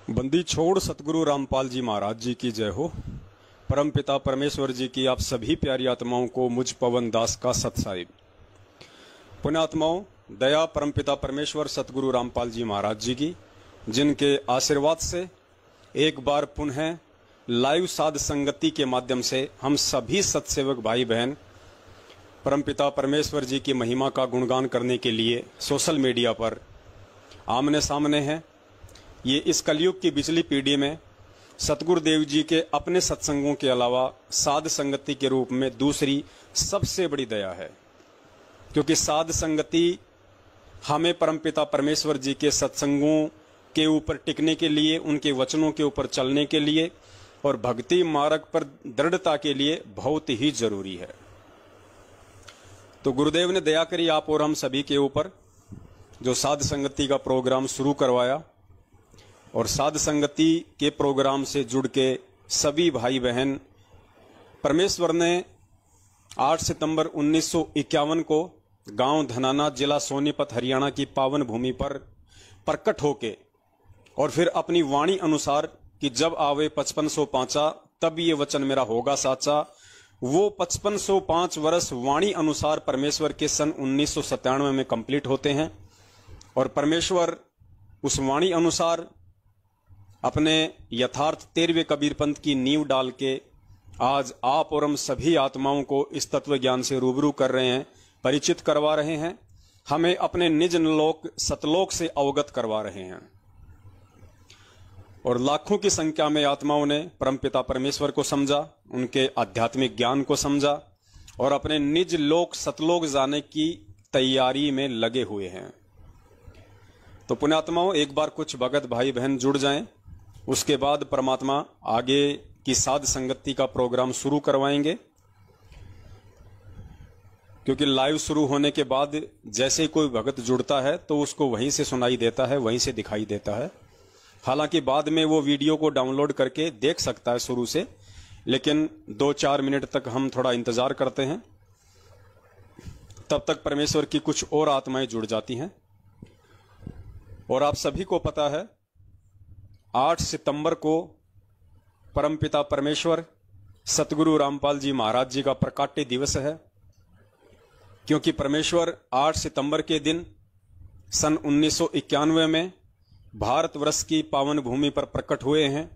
बंदी छोड़ सतगुरु रामपाल जी महाराज जी की जय हो। परमपिता परमेश्वर जी की आप सभी प्यारी आत्माओं को मुझ पवन दास का सत्साहिब। पुण्यात्माओं, दया परमपिता परमेश्वर सतगुरु रामपाल जी महाराज जी की, जिनके आशीर्वाद से एक बार पुनः लाइव साध संगति के माध्यम से हम सभी सत्सेवक भाई बहन परमपिता परमेश्वर जी की महिमा का गुणगान करने के लिए सोशल मीडिया पर आमने सामने हैं। ये इस कलयुग की बिचली पीढ़ी में सतगुरुदेव जी के अपने सत्संगों के अलावा साध संगति के रूप में दूसरी सबसे बड़ी दया है, क्योंकि साध संगति हमें परमपिता परमेश्वर जी के सत्संगों के ऊपर टिकने के लिए, उनके वचनों के ऊपर चलने के लिए और भक्ति मार्ग पर दृढ़ता के लिए बहुत ही जरूरी है। तो गुरुदेव ने दया करी आप और हम सभी के ऊपर, जो साध संगति का प्रोग्राम शुरू करवाया और साध संगति के प्रोग्राम से जुड़ के सभी भाई बहन परमेश्वर ने 8 सितंबर 1951 को गांव धनाना, जिला सोनीपत, हरियाणा की पावन भूमि पर प्रकट होके और फिर अपनी वाणी अनुसार कि जब आवे 5505 तब ये वचन मेरा होगा साचा, वो 5505 वर्ष वाणी अनुसार परमेश्वर के सन 1997 में कंप्लीट होते हैं। और परमेश्वर उस वाणी अनुसार अपने यथार्थ 13वें कबीर पंथ की नींव डाल के आज आप और हम सभी आत्माओं को इस तत्व ज्ञान से रूबरू कर रहे हैं, परिचित करवा रहे हैं, हमें अपने निज लोक सतलोक से अवगत करवा रहे हैं। और लाखों की संख्या में आत्माओं ने परमपिता परमेश्वर को समझा, उनके आध्यात्मिक ज्ञान को समझा और अपने निज लोक सतलोक जाने की तैयारी में लगे हुए हैं। तो पुण्यात्माओं, एक बार कुछ भगत भाई बहन जुड़ जाएं, उसके बाद परमात्मा आगे की साध संगति का प्रोग्राम शुरू करवाएंगे। क्योंकि लाइव शुरू होने के बाद जैसे ही कोई भगत जुड़ता है तो उसको वहीं से सुनाई देता है, वहीं से दिखाई देता है। हालांकि बाद में वो वीडियो को डाउनलोड करके देख सकता है शुरू से, लेकिन 2-4 मिनट तक हम थोड़ा इंतजार करते हैं, तब तक परमेश्वर की कुछ और आत्माएं जुड़ जाती हैं। और आप सभी को पता है 8 सितंबर को परमपिता परमेश्वर सतगुरु रामपाल जी महाराज जी का प्रकाट्य दिवस है। क्योंकि परमेश्वर 8 सितंबर के दिन सन 1991 में भारतवर्ष की पावन भूमि पर प्रकट हुए हैं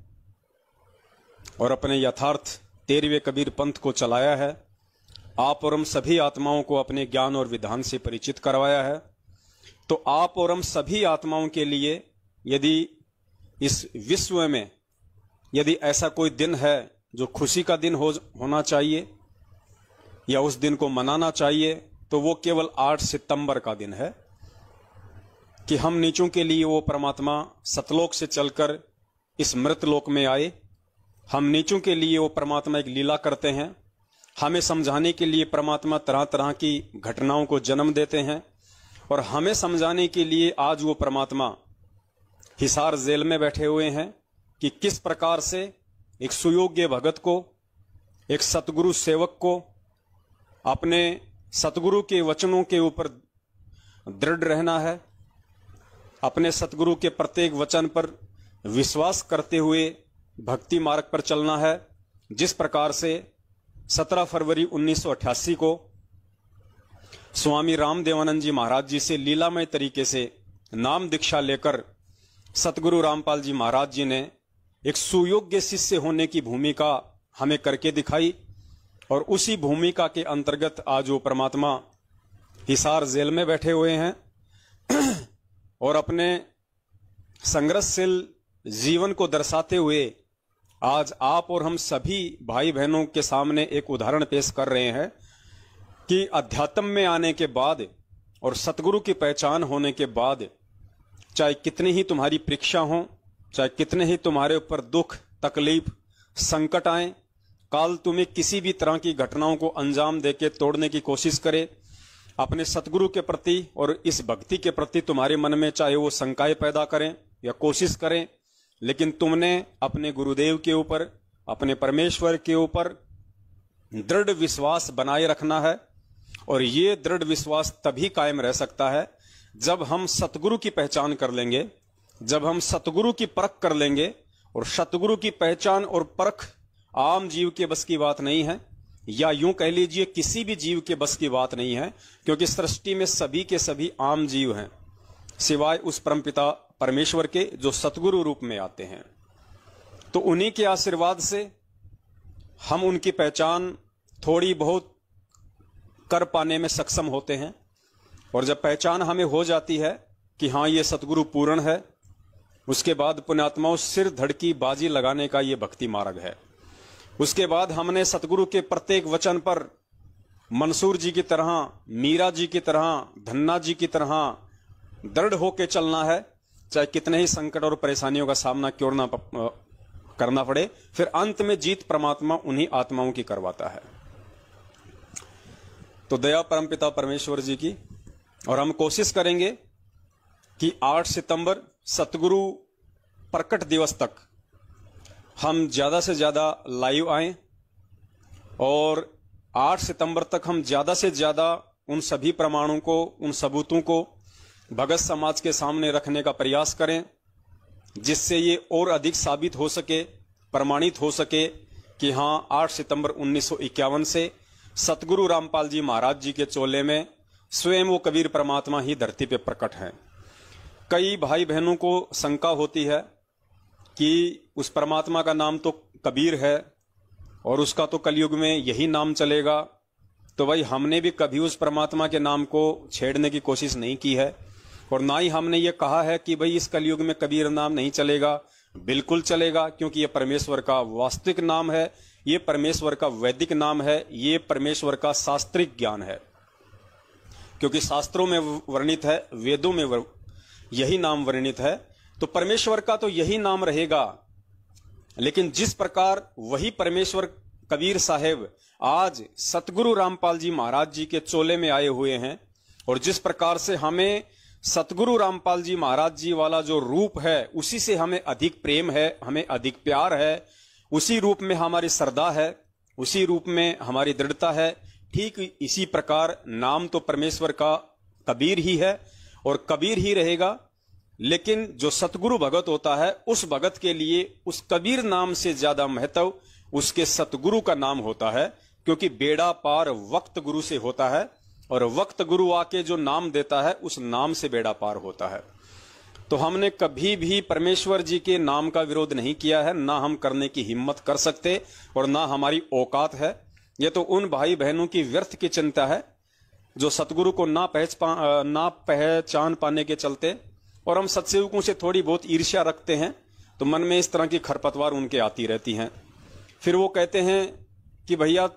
और अपने यथार्थ 13वें कबीर पंथ को चलाया है। आप और हम सभी आत्माओं को अपने ज्ञान और विधान से परिचित करवाया है। तो आप और हम सभी आत्माओं के लिए यदि इस विश्व में यदि ऐसा कोई दिन है जो खुशी का दिन होना चाहिए या उस दिन को मनाना चाहिए, तो वो केवल 8 सितंबर का दिन है कि हम नीचों के लिए वो परमात्मा सतलोक से चलकर इस मृत लोक में आए। हम नीचों के लिए वो परमात्मा एक लीला करते हैं, हमें समझाने के लिए परमात्मा तरह तरह की घटनाओं को जन्म देते हैं और हमें समझाने के लिए आज वो परमात्मा हिसार जेल में बैठे हुए हैं कि किस प्रकार से एक सुयोग्य भगत को, एक सतगुरु सेवक को अपने सतगुरु के वचनों के ऊपर दृढ़ रहना है, अपने सतगुरु के प्रत्येक वचन पर विश्वास करते हुए भक्ति मार्ग पर चलना है। जिस प्रकार से 17 फरवरी 1988 को स्वामी रामदेवानंद जी महाराज जी से लीलामय तरीके से नाम दीक्षा लेकर सतगुरु रामपाल जी महाराज जी ने एक सुयोग्य शिष्य होने की भूमिका हमें करके दिखाई और उसी भूमिका के अंतर्गत आज वो परमात्मा हिसार जेल में बैठे हुए हैं और अपने संघर्षशील जीवन को दर्शाते हुए आज आप और हम सभी भाई बहनों के सामने एक उदाहरण पेश कर रहे हैं कि अध्यात्म में आने के बाद और सतगुरु की पहचान होने के बाद चाहे कितनी ही तुम्हारी परीक्षा हो, चाहे कितने ही तुम्हारे ऊपर दुख, तकलीफ, संकट आए, काल तुम्हें किसी भी तरह की घटनाओं को अंजाम देके तोड़ने की कोशिश करे, अपने सतगुरु के प्रति और इस भक्ति के प्रति तुम्हारे मन में चाहे वो शंकाएं पैदा करें या कोशिश करें, लेकिन तुमने अपने गुरुदेव के ऊपर, अपने परमेश्वर के ऊपर दृढ़ विश्वास बनाए रखना है। और ये दृढ़ विश्वास तभी कायम रह सकता है जब हम सतगुरु की पहचान कर लेंगे, जब हम सतगुरु की परख कर लेंगे, और सतगुरु की पहचान और परख आम जीव के बस की बात नहीं है, या यूं कह लीजिए किसी भी जीव के बस की बात नहीं है, क्योंकि सृष्टि में सभी के सभी आम जीव हैं सिवाय उस परमपिता परमेश्वर के जो सतगुरु रूप में आते हैं। तो उन्हीं के आशीर्वाद से हम उनकी पहचान थोड़ी बहुत कर पाने में सक्षम होते हैं। और जब पहचान हमें हो जाती है कि हाँ ये सतगुरु पूर्ण है, उसके बाद पुण्यात्माओं सिर धड़की बाजी लगाने का ये भक्ति मार्ग है। उसके बाद हमने सतगुरु के प्रत्येक वचन पर मंसूर जी की तरह, मीरा जी की तरह, धन्ना जी की तरह दृढ़ होके चलना है, चाहे कितने ही संकट और परेशानियों का सामना क्यों ना करना पड़े। फिर अंत में जीत परमात्मा उन्हीं आत्माओं की करवाता है। तो दया परमपिता परमेश्वर जी की, और हम कोशिश करेंगे कि 8 सितंबर सतगुरु प्रकट दिवस तक हम ज्यादा से ज्यादा लाइव आएं, और 8 सितंबर तक हम ज्यादा से ज्यादा उन सभी प्रमाणों को, उन सबूतों को भगत समाज के सामने रखने का प्रयास करें, जिससे ये और अधिक साबित हो सके, प्रमाणित हो सके कि हाँ 8 सितंबर 1951 से सतगुरु रामपाल जी महाराज जी के चोले में स्वयं वो कबीर परमात्मा ही धरती पे प्रकट हैं। कई भाई बहनों को शंका होती है कि उस परमात्मा का नाम तो कबीर है और उसका तो कलयुग में यही नाम चलेगा। तो भाई हमने भी कभी उस परमात्मा के नाम को छेड़ने की कोशिश नहीं की है, और ना ही हमने ये कहा है कि भाई इस कलयुग में कबीर नाम नहीं चलेगा। बिल्कुल चलेगा, क्योंकि ये परमेश्वर का वास्तविक नाम है, ये परमेश्वर का वैदिक नाम है, ये परमेश्वर का शास्त्रिक ज्ञान है। क्योंकि शास्त्रों में वर्णित है, वेदों में यही नाम वर्णित है, तो परमेश्वर का तो यही नाम रहेगा। लेकिन जिस प्रकार वही परमेश्वर कबीर साहेब आज सतगुरु रामपाल जी महाराज जी के चोले में आए हुए हैं, और जिस प्रकार से हमें सतगुरु रामपाल जी महाराज जी वाला जो रूप है उसी से हमें अधिक प्रेम है, हमें अधिक प्यार है, उसी रूप में हमारी श्रद्धा है, उसी रूप में हमारी दृढ़ता है, ठीक इसी प्रकार नाम तो परमेश्वर का कबीर ही है और कबीर ही रहेगा। लेकिन जो सतगुरु भगत होता है, उस भगत के लिए उस कबीर नाम से ज्यादा महत्व उसके सतगुरु का नाम होता है, क्योंकि बेड़ा पार वक्त गुरु से होता है, और वक्त गुरु आके जो नाम देता है उस नाम से बेड़ा पार होता है। तो हमने कभी भी परमेश्वर जी के नाम का विरोध नहीं किया है, ना हम करने की हिम्मत कर सकते और ना हमारी औकात है। ये तो उन भाई बहनों की व्यर्थ की चिंता है जो सतगुरु को ना पहचान पाने के चलते, और हम सत्सेवकों से थोड़ी बहुत ईर्ष्या रखते हैं, तो मन में इस तरह की खरपतवार उनके आती रहती हैं। फिर वो कहते हैं कि भैया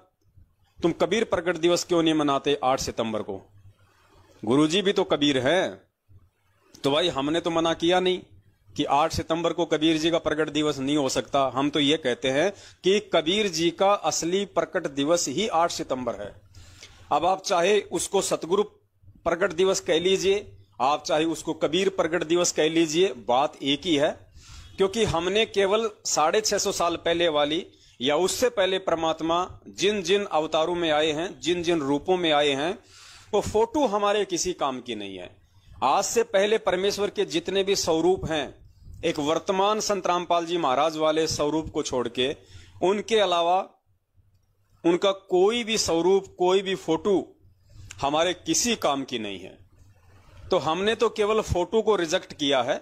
तुम कबीर प्रकट दिवस क्यों नहीं मनाते 8 सितंबर को? गुरुजी भी तो कबीर हैं। तो भाई हमने तो मना किया नहीं कि 8 सितंबर को कबीर जी का प्रकट दिवस नहीं हो सकता। हम तो ये कहते हैं कि कबीर जी का असली प्रकट दिवस ही 8 सितंबर है। अब आप चाहे उसको सतगुरु प्रकट दिवस कह लीजिए, आप चाहे उसको कबीर प्रकट दिवस कह लीजिए, बात एक ही है। क्योंकि हमने केवल 650 साल पहले वाली या उससे पहले परमात्मा जिन जिन अवतारों में आए हैं, जिन जिन रूपों में आए हैं, वो फोटो हमारे किसी काम की नहीं है। आज से पहले परमेश्वर के जितने भी स्वरूप हैं, एक वर्तमान संत रामपाल जी महाराज वाले स्वरूप को छोड़ के, उनके अलावा उनका कोई भी स्वरूप, कोई भी फोटो हमारे किसी काम की नहीं है। तो हमने तो केवल फोटो को रिजेक्ट किया है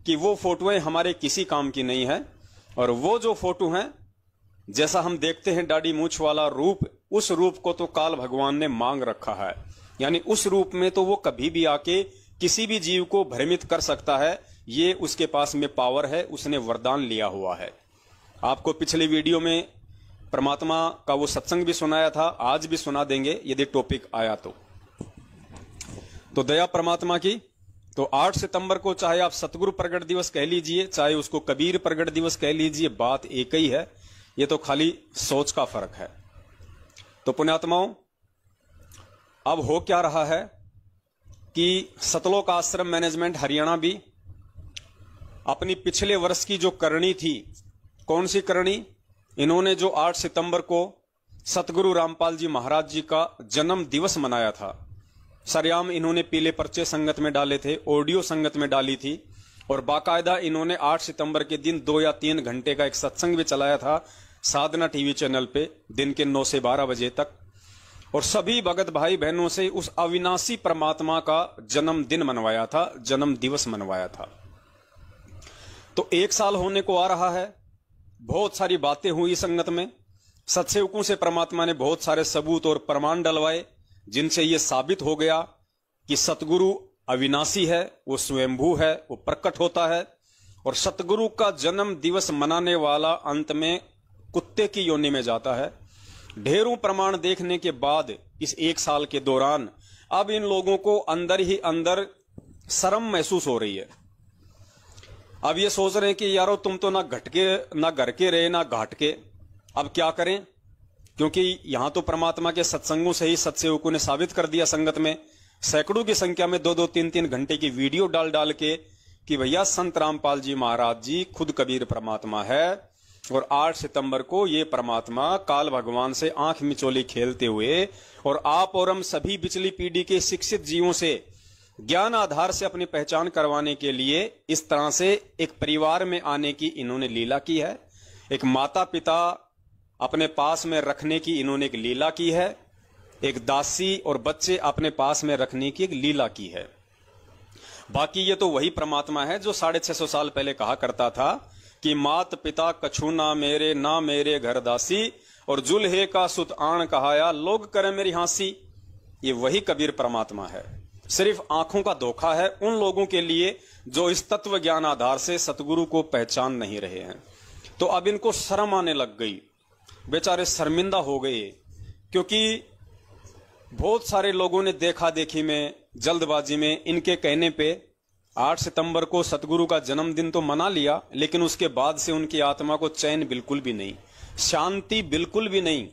कि वो फोटोएं हमारे किसी काम की नहीं है। और वो जो फोटो हैं, जैसा हम देखते हैं दाढ़ी मूछ वाला रूप, उस रूप को तो काल भगवान ने मांग रखा है। यानी उस रूप में तो वो कभी भी आके किसी भी जीव को भ्रमित कर सकता है। ये उसके पास में पावर है, उसने वरदान लिया हुआ है। आपको पिछले वीडियो में परमात्मा का वो सत्संग भी सुनाया था, आज भी सुना देंगे यदि टॉपिक आया तो दया परमात्मा की। तो 8 सितंबर को चाहे आप सतगुरु प्रगट दिवस कह लीजिए, चाहे उसको कबीर प्रगट दिवस कह लीजिए, बात एक ही है। ये तो खाली सोच का फर्क है। तो पुण्यात्माओं, अब हो क्या रहा है कि सतलोक आश्रम मैनेजमेंट हरियाणा भी अपनी पिछले वर्ष की जो करनी थी, कौन सी करनी? इन्होंने जो 8 सितंबर को सतगुरु रामपाल जी महाराज जी का जन्म दिवस मनाया था, सरेआम इन्होंने पीले पर्चे संगत में डाले थे, ऑडियो संगत में डाली थी, और बाकायदा इन्होंने 8 सितंबर के दिन 2 या 3 घंटे का एक सत्संग भी चलाया था साधना टीवी चैनल पे, दिन के 9 से 12 बजे तक, और सभी भगत भाई बहनों से उस अविनाशी परमात्मा का जन्मदिन मनवाया था, जन्म दिवस मनवाया था। तो 1 साल होने को आ रहा है। बहुत सारी बातें हुई संगत में, सत्सेवकों से परमात्मा ने बहुत सारे सबूत और प्रमाण डलवाए, जिनसे यह साबित हो गया कि सतगुरु अविनाशी है, वो स्वयंभू है, वो प्रकट होता है। और सतगुरु का जन्म दिवस मनाने वाला अंत में कुत्ते की योनि में जाता है। ढेरों प्रमाण देखने के बाद इस 1 साल के दौरान अब इन लोगों को अंदर ही अंदर शर्म महसूस हो रही है। अब ये सोच रहे हैं कि यारो तुम तो ना घर के रहे ना घाट के, अब क्या करें? क्योंकि यहां तो परमात्मा के सत्संगों से ही सत्सेवकों ने साबित कर दिया संगत में, सैकड़ों की संख्या में 2-2, 3-3 घंटे की वीडियो डाल के कि भैया संत रामपाल जी महाराज जी खुद कबीर परमात्मा है। और 8 सितंबर को ये परमात्मा काल भगवान से आंख मिचोली खेलते हुए और आप और हम सभी पिछली पीढ़ी के शिक्षित जीवों से ज्ञान आधार से अपनी पहचान करवाने के लिए इस तरह से एक परिवार में आने की इन्होंने लीला की है। एक माता पिता अपने पास में रखने की इन्होंने एक लीला की है। एक दासी और बच्चे अपने पास में रखने की एक लीला की है। बाकी ये तो वही परमात्मा है जो 650 साल पहले कहा करता था कि मात पिता कछु ना मेरे घर दासी, और जुल्हे का सुत आण कहाया लोग करे मेरी हांसी। ये वही कबीर परमात्मा है। सिर्फ आंखों का धोखा है उन लोगों के लिए जो इस तत्व ज्ञान आधार से सतगुरु को पहचान नहीं रहे हैं। तो अब इनको शर्म आने लग गई, बेचारे शर्मिंदा हो गए, क्योंकि बहुत सारे लोगों ने देखा देखी में, जल्दबाजी में इनके कहने पे 8 सितंबर को सतगुरु का जन्मदिन तो मना लिया, लेकिन उसके बाद से उनकी आत्मा को चैन बिल्कुल भी नहीं, शांति बिल्कुल भी नहीं।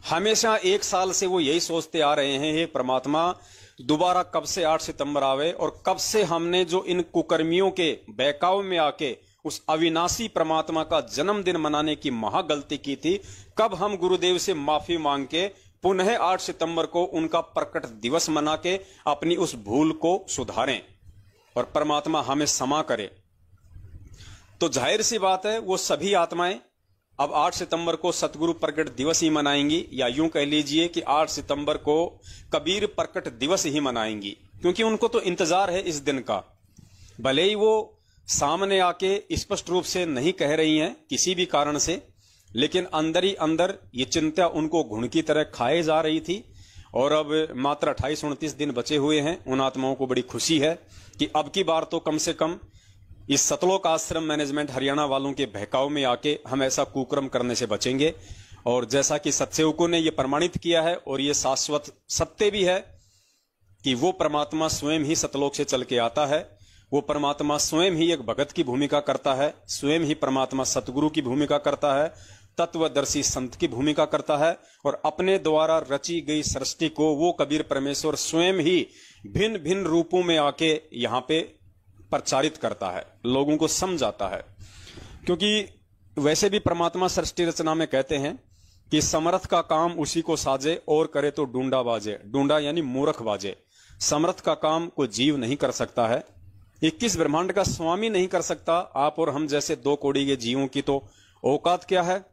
हमेशा 1 साल से वो यही सोचते आ रहे हैं, हे परमात्मा दोबारा कब से 8 सितंबर आवे और कब से हमने जो इन कुकर्मियों के बहकाव में आके उस अविनाशी परमात्मा का जन्मदिन मनाने की महागलती की थी, कब हम गुरुदेव से माफी मांग के पुनः 8 सितंबर को उनका प्रकट दिवस मना के अपनी उस भूल को सुधारें और परमात्मा हमें क्षमा करे। तो जाहिर सी बात है वो सभी आत्माएं अब 8 सितंबर को सतगुरु प्रकट दिवस ही मनाएंगी, या यूं कह लीजिए कि 8 सितंबर को कबीर प्रकट दिवस ही मनाएंगी, क्योंकि उनको तो इंतजार है इस दिन का। भले ही वो सामने आके स्पष्ट रूप से नहीं कह रही हैं किसी भी कारण से, लेकिन अंदर ही अंदर ये चिंता उनको घुन की तरह खाए जा रही थी। और अब मात्र 28-29 दिन बचे हुए हैं। उन आत्माओं को बड़ी खुशी है कि अब की बार तो कम से कम इस सतलोक आश्रम मैनेजमेंट हरियाणा वालों के बहकाव में आके हम ऐसा कुकर्म करने से बचेंगे। और जैसा कि सत्सेवकों ने यह प्रमाणित किया है और ये शाश्वत सत्य भी है कि वो परमात्मा स्वयं ही सतलोक से चल के आता है, वो परमात्मा स्वयं ही एक भगत की भूमिका करता है, स्वयं ही परमात्मा सतगुरु की भूमिका करता है, तत्वदर्शी संत की भूमिका करता है, और अपने द्वारा रची गई सृष्टि को वो कबीर परमेश्वर स्वयं ही भिन्न भिन्न रूपों में आके यहाँ पे प्रचारित करता है, लोगों को समझाता है। क्योंकि वैसे भी परमात्मा सृष्टि रचना में कहते हैं कि समर्थ का काम उसी को साजे और करे तो डूंडा बाजे। डूंडा यानी मूर्ख बाजे। समर्थ का काम कोई जीव नहीं कर सकता है, 21 ब्रह्मांड का स्वामी नहीं कर सकता। आप और हम जैसे 2 कौड़ी के जीवों की तो औकात क्या है।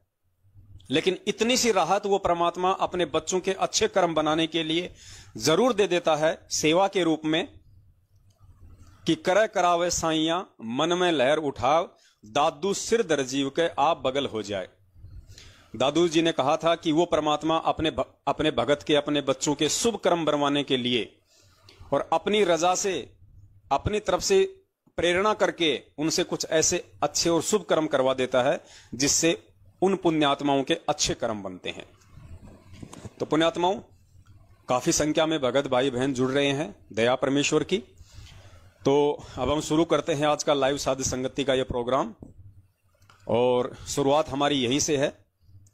लेकिन इतनी सी राहत वो परमात्मा अपने बच्चों के अच्छे कर्म बनाने के लिए जरूर दे देता है सेवा के रूप में कि करे करावे साइया मन में लहर उठाव दादू सिर दरजीव के आप बगल हो जाए। दादू जी ने कहा था कि वो परमात्मा अपने भगत के, अपने बच्चों के शुभ कर्म बनवाने के लिए और अपनी रजा से, अपनी तरफ से प्रेरणा करके उनसे कुछ ऐसे अच्छे और शुभ कर्म करवा देता है जिससे उन पुण्यात्माओं के अच्छे कर्म बनते हैं। तो पुण्यात्माओं, काफी संख्या में भगत भाई बहन जुड़ रहे हैं दया परमेश्वर की। तो अब हम शुरू करते हैं आज का लाइव साध संगति का ये प्रोग्राम। और शुरुआत हमारी यहीं से है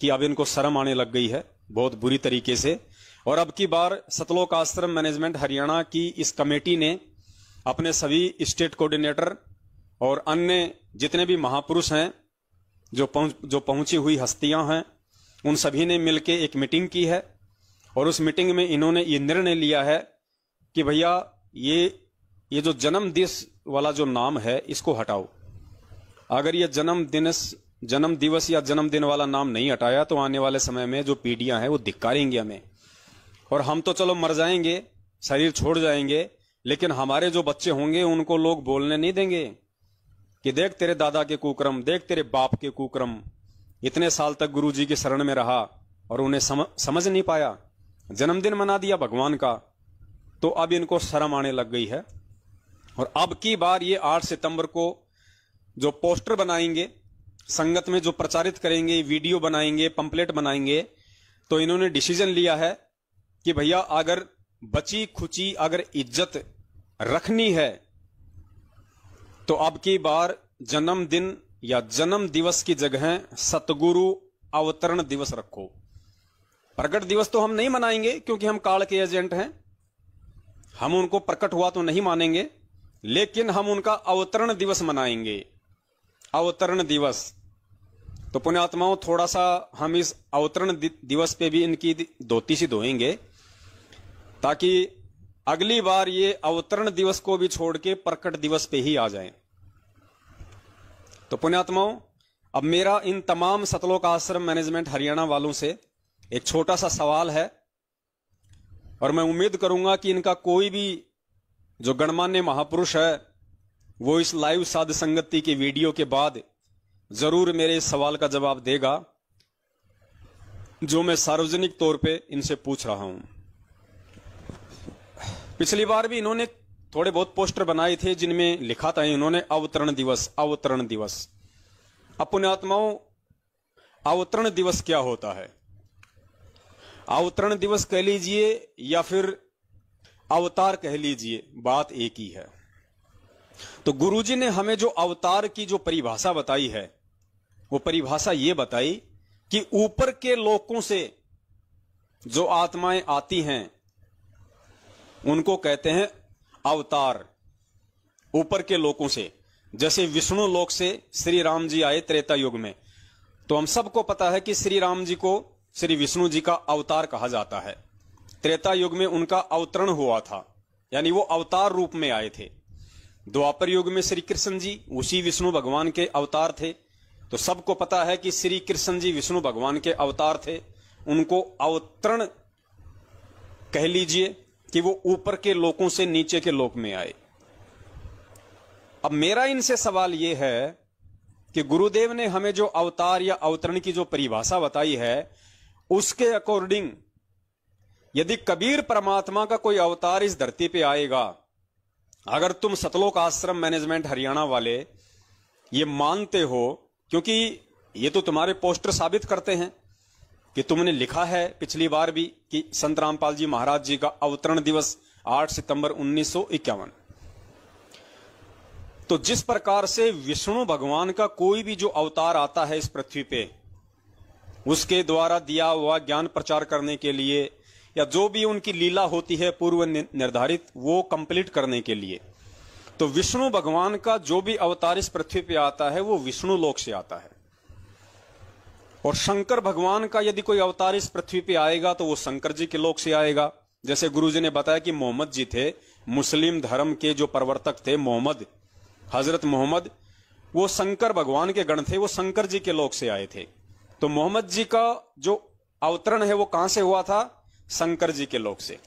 कि अब इनको शर्म आने लग गई है बहुत बुरी तरीके से। और अब की बार सतलोक आश्रम मैनेजमेंट हरियाणा की इस कमेटी ने अपने सभी स्टेट कोऑर्डिनेटर और अन्य जितने भी महापुरुष हैं, जो पहुंची हुई हस्तियां हैं, उन सभी ने मिलकर एक मीटिंग की है। और उस मीटिंग में इन्होंने ये निर्णय लिया है कि भैया ये जो जन्म वाला जो नाम है इसको हटाओ। अगर ये जन्म दिवस या जन्मदिन वाला नाम नहीं हटाया तो आने वाले समय में जो पीढ़ियां हैं वो धिक्कारेंगी हमें, और हम तो चलो मर जाएंगे, शरीर छोड़ जाएंगे, लेकिन हमारे जो बच्चे होंगे उनको लोग बोलने नहीं देंगे कि देख तेरे दादा के कुकर्म, देख तेरे बाप के कुकर्म, इतने साल तक गुरुजी की शरण में रहा और उन्हें समझ नहीं पाया, जन्मदिन मना दिया भगवान का। तो अब इनको शर्म आने लग गई है। और अब की बार ये 8 सितंबर को जो पोस्टर बनाएंगे, संगत में जो प्रचारित करेंगे, वीडियो बनाएंगे, पंपलेट बनाएंगे, तो इन्होंने डिसीजन लिया है कि भैया अगर बची खुची अगर इज्जत रखनी है तो अब की बार जन्मदिन या जन्म दिवस की जगह सतगुरु अवतरण दिवस रखो। प्रकट दिवस तो हम नहीं मनाएंगे क्योंकि हम काल के एजेंट हैं, हम उनको प्रकट हुआ तो नहीं मानेंगे, लेकिन हम उनका अवतरण दिवस मनाएंगे। अवतरण दिवस तो पुण्यात्माओं थोड़ा सा हम इस अवतरण दिवस पे भी इनकी धोती सी धोएंगे, ताकि अगली बार ये अवतरण दिवस को भी छोड़ के प्रकट दिवस पे ही आ जाएं। तो पुण्यात्माओं, अब मेरा इन तमाम सतलोक आश्रम मैनेजमेंट हरियाणा वालों से एक छोटा सा सवाल है, और मैं उम्मीद करूंगा कि इनका कोई भी जो गणमान्य महापुरुष है वो इस लाइव साध संगति की वीडियो के बाद जरूर मेरे इस सवाल का जवाब देगा जो मैं सार्वजनिक तौर पे इनसे पूछ रहा हूं। पिछली बार भी इन्होंने थोड़े बहुत पोस्टर बनाए थे जिनमें लिखा था इन्होंने अवतरण दिवस, अवतरण दिवस। अब पुण्यात्माओं, अवतरण दिवस क्या होता है? अवतरण दिवस कह लीजिए या फिर अवतार कह लीजिए, बात एक ही है। तो गुरुजी ने हमें जो अवतार की जो परिभाषा बताई है वो परिभाषा ये बताई कि ऊपर के लोकों से जो आत्माएं आती हैं उनको कहते हैं अवतार। ऊपर के लोकों से, जैसे विष्णु लोक से श्री राम जी आए त्रेता युग में, तो हम सबको पता है कि श्री राम जी को श्री विष्णु जी का अवतार कहा जाता है। त्रेता युग में उनका अवतरण हुआ था, यानी वो अवतार रूप में आए थे। द्वापर युग में श्री कृष्ण जी उसी विष्णु भगवान के अवतार थे। तो सबको पता है कि श्री कृष्ण जी विष्णु भगवान के अवतार थे, उनको अवतरण कह लीजिए कि वो ऊपर के लोकों से नीचे के लोक में आए। अब मेरा इनसे सवाल यह है कि गुरुदेव ने हमें जो अवतार या अवतरण की जो परिभाषा बताई है उसके अकॉर्डिंग यदि कबीर परमात्मा का कोई अवतार इस धरती पे आएगा, अगर तुम सतलोक आश्रम मैनेजमेंट हरियाणा वाले ये मानते हो, क्योंकि ये तो तुम्हारे पोस्टर साबित करते हैं कि तुमने लिखा है पिछली बार भी कि संत रामपाल जी महाराज जी का अवतरण दिवस 8 सितंबर 1951। तो जिस प्रकार से विष्णु भगवान का कोई भी जो अवतार आता है इस पृथ्वी पे, उसके द्वारा दिया हुआ ज्ञान प्रचार करने के लिए या जो भी उनकी लीला होती है पूर्व निर्धारित, वो कंप्लीट करने के लिए, तो विष्णु भगवान का जो भी अवतार इस पृथ्वी पे आता है वो विष्णु लोक से आता है। और शंकर भगवान का यदि कोई अवतार इस पृथ्वी पे आएगा तो वो शंकर जी के लोक से आएगा। जैसे गुरुजी ने बताया कि मोहम्मद जी थे, मुस्लिम धर्म के जो प्रवर्तक थे मोहम्मद, हजरत मोहम्मद, वो शंकर भगवान के गण थे, वो शंकर जी के लोक से आए थे। तो मोहम्मद जी का जो अवतरण है वो कहां से हुआ था? शंकर जी के लोक से।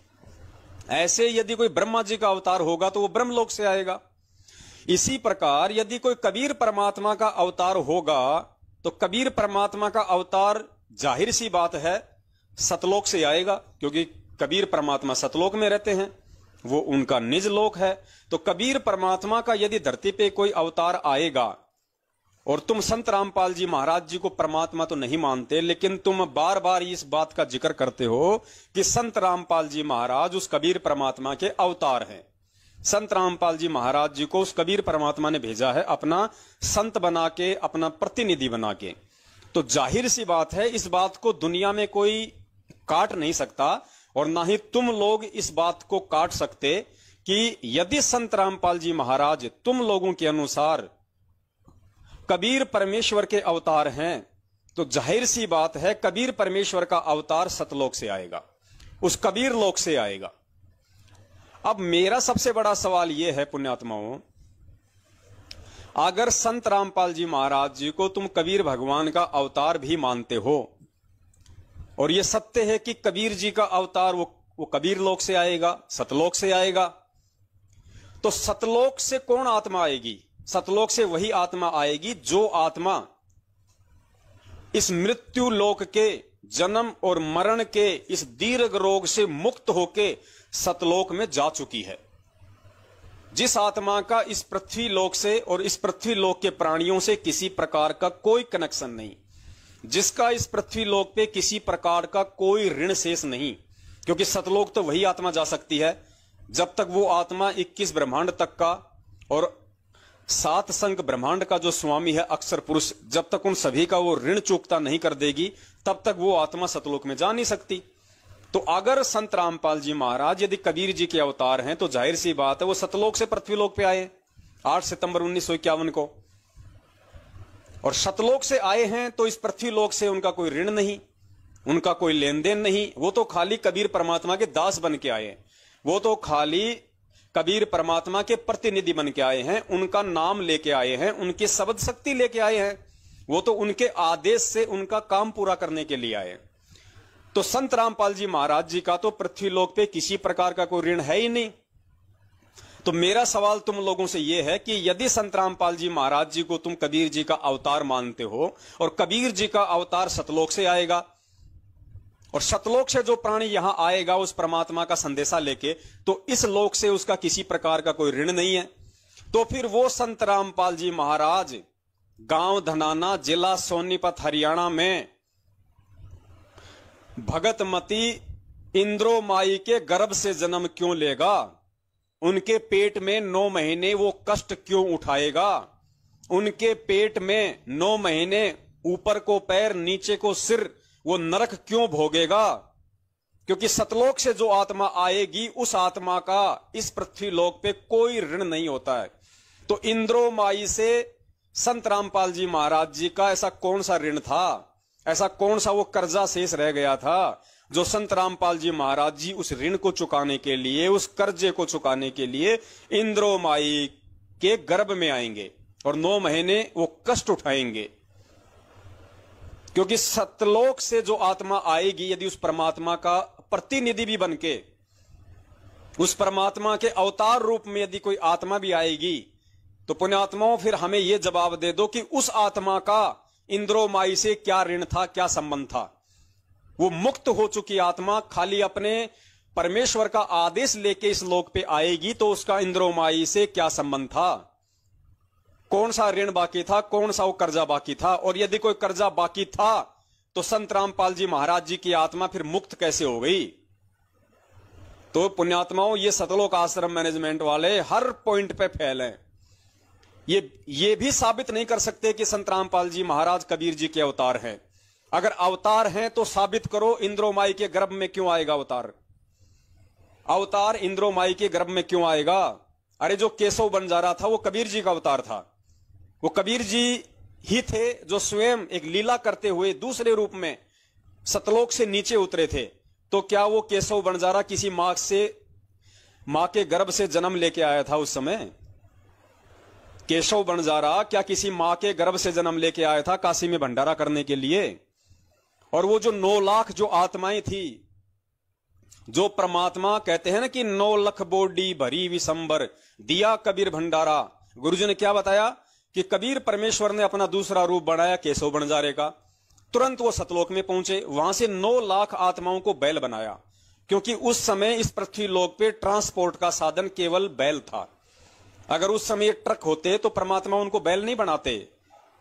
ऐसे यदि कोई ब्रह्मा जी का अवतार होगा तो वो ब्रह्म लोक से आएगा। इसी प्रकार यदि कोई कबीर परमात्मा का अवतार होगा तो कबीर परमात्मा का अवतार जाहिर सी बात है सतलोक से आएगा, क्योंकि कबीर परमात्मा सतलोक में रहते हैं, वो उनका निज लोक है। तो कबीर परमात्मा का यदि धरती पे कोई अवतार आएगा, और तुम संत रामपाल जी महाराज जी को परमात्मा तो नहीं मानते, लेकिन तुम बार बार इस बात का जिक्र करते हो कि संत रामपाल जी महाराज उस कबीर परमात्मा के अवतार हैं। संत रामपाल जी महाराज जी को उस कबीर परमात्मा ने भेजा है अपना संत बना के, अपना प्रतिनिधि बना के। तो जाहिर सी बात है इस बात को दुनिया में कोई काट नहीं सकता, और ना ही तुम लोग इस बात को काट सकते कि यदि संत रामपाल जी महाराज तुम लोगों के अनुसार कबीर परमेश्वर के अवतार हैं, तो जाहिर सी बात है कबीर परमेश्वर का अवतार सतलोक से आएगा, उस कबीर लोक से आएगा। अब मेरा सबसे बड़ा सवाल यह है पुण्यात्माओं अगर संत रामपाल जी महाराज जी को तुम कबीर भगवान का अवतार भी मानते हो, और यह सत्य है कि कबीर जी का अवतार वो कबीर लोक से आएगा, सतलोक से आएगा, तो सतलोक से कौन आत्मा आएगी? सतलोक से वही आत्मा आएगी जो आत्मा इस मृत्यु लोक के जन्म और मरण के इस दीर्घ रोग से मुक्त होके सतलोक में जा चुकी है। जिस आत्मा का इस पृथ्वी लोक से और इस पृथ्वी लोक के प्राणियों से किसी प्रकार का कोई कनेक्शन नहीं, जिसका इस पृथ्वी लोक पे किसी प्रकार का कोई ऋण शेष नहीं, क्योंकि सतलोक तो वही आत्मा जा सकती है जब तक वो आत्मा 21 ब्रह्मांड तक का और 7 संख्य ब्रह्मांड का जो स्वामी है अक्षर पुरुष, जब तक उन सभी का वो ऋण चुकता नहीं कर देगी तब तक वो आत्मा सतलोक में जा नहीं सकती। तो अगर संत रामपाल जी महाराज यदि कबीर जी के अवतार हैं तो जाहिर सी बात है वो सतलोक से पृथ्वीलोक पे आए 8 सितंबर 1951 को, और सतलोक से आए हैं तो इस पृथ्वीलोक से उनका कोई ऋण नहीं, उनका कोई लेन देन नहीं, वो तो खाली कबीर परमात्मा के दास बन के आए, वो तो खाली कबीर परमात्मा के प्रतिनिधि बन के आए हैं, उनका नाम लेके आए हैं, उनकी शब्द शक्ति लेके आए हैं, वो तो उनके आदेश से उनका काम पूरा करने के लिए आए। तो संत रामपाल जी महाराज जी का तो पृथ्वीलोक पे किसी प्रकार का कोई ऋण है ही नहीं। तो मेरा सवाल तुम लोगों से यह है कि यदि संत रामपाल जी महाराज जी को तुम कबीर जी का अवतार मानते हो और कबीर जी का अवतार सतलोक से आएगा और सतलोक से जो प्राणी यहां आएगा उस परमात्मा का संदेशा लेके, तो इस लोक से उसका किसी प्रकार का कोई ऋण नहीं है, तो फिर वो संत रामपाल जी महाराज गांव धनाना, जिला सोनीपत, हरियाणा में भगतमती इंद्रो माई के गर्भ से जन्म क्यों लेगा? उनके पेट में 9 महीने वो कष्ट क्यों उठाएगा? उनके पेट में 9 महीने ऊपर को पैर नीचे को सिर वो नरक क्यों भोगेगा? क्योंकि सतलोक से जो आत्मा आएगी उस आत्मा का इस पृथ्वी लोक पे कोई ऋण नहीं होता है। तो इंद्रो माई से संत रामपाल जी महाराज जी का ऐसा कौन सा ऋण था, ऐसा कौन सा वो कर्जा शेष रह गया था जो संत रामपाल जी महाराज जी उस ऋण को चुकाने के लिए, उस कर्जे को चुकाने के लिए इंद्रो माई के गर्भ में आएंगे और 9 महीने वो कष्ट उठाएंगे। क्योंकि सतलोक से जो आत्मा आएगी यदि उस परमात्मा का प्रतिनिधि भी बनके, उस परमात्मा के अवतार रूप में यदि कोई आत्मा भी आएगी, तो पुण्यात्माओं फिर हमें यह जवाब दे दो कि उस आत्मा का इंद्रो माई से क्या ऋण था, क्या संबंध था? वो मुक्त हो चुकी आत्मा खाली अपने परमेश्वर का आदेश लेके इस लोक पे आएगी, तो उसका इंद्रो माई से क्या संबंध था? कौन सा ऋण बाकी था, कौन सा वो कर्जा बाकी था? और यदि कोई कर्जा बाकी था तो संत रामपाल जी महाराज जी की आत्मा फिर मुक्त कैसे हो गई? तो पुण्यात्माओं, ये सतलोक आश्रम मैनेजमेंट वाले हर पॉइंट पे फेल हैं। ये भी साबित नहीं कर सकते कि संत रामपाल जी महाराज कबीर जी के अवतार हैं। अगर अवतार हैं तो साबित करो इंद्रो माई के गर्भ में क्यों आएगा अवतार? अवतार इंद्रो माई के गर्भ में क्यों आएगा? अरे जो केशव बंजारा था वो कबीर जी का अवतार था, वो कबीर जी ही थे जो स्वयं एक लीला करते हुए दूसरे रूप में सतलोक से नीचे उतरे थे। तो क्या वो केशव बंजारा किसी मां के गर्भ से जन्म लेके आया था उस समय? केशव बंजारा क्या किसी मां के गर्भ से जन्म लेके आया था काशी में भंडारा करने के लिए? और वो जो 9 लाख जो आत्माएं थी, जो परमात्मा कहते हैं ना कि 9 लाख बोडी भरी विशंबर दिया कबीर भंडारा, गुरुजी ने क्या बताया कि कबीर परमेश्वर ने अपना दूसरा रूप बनाया केशव बंजारे का, तुरंत वो सतलोक में पहुंचे, वहां से 9 लाख आत्माओं को बैल बनाया, क्योंकि उस समय इस पृथ्वी लोक पे ट्रांसपोर्ट का साधन केवल बैल था। अगर उस समय ट्रक होते तो परमात्मा उनको बैल नहीं बनाते,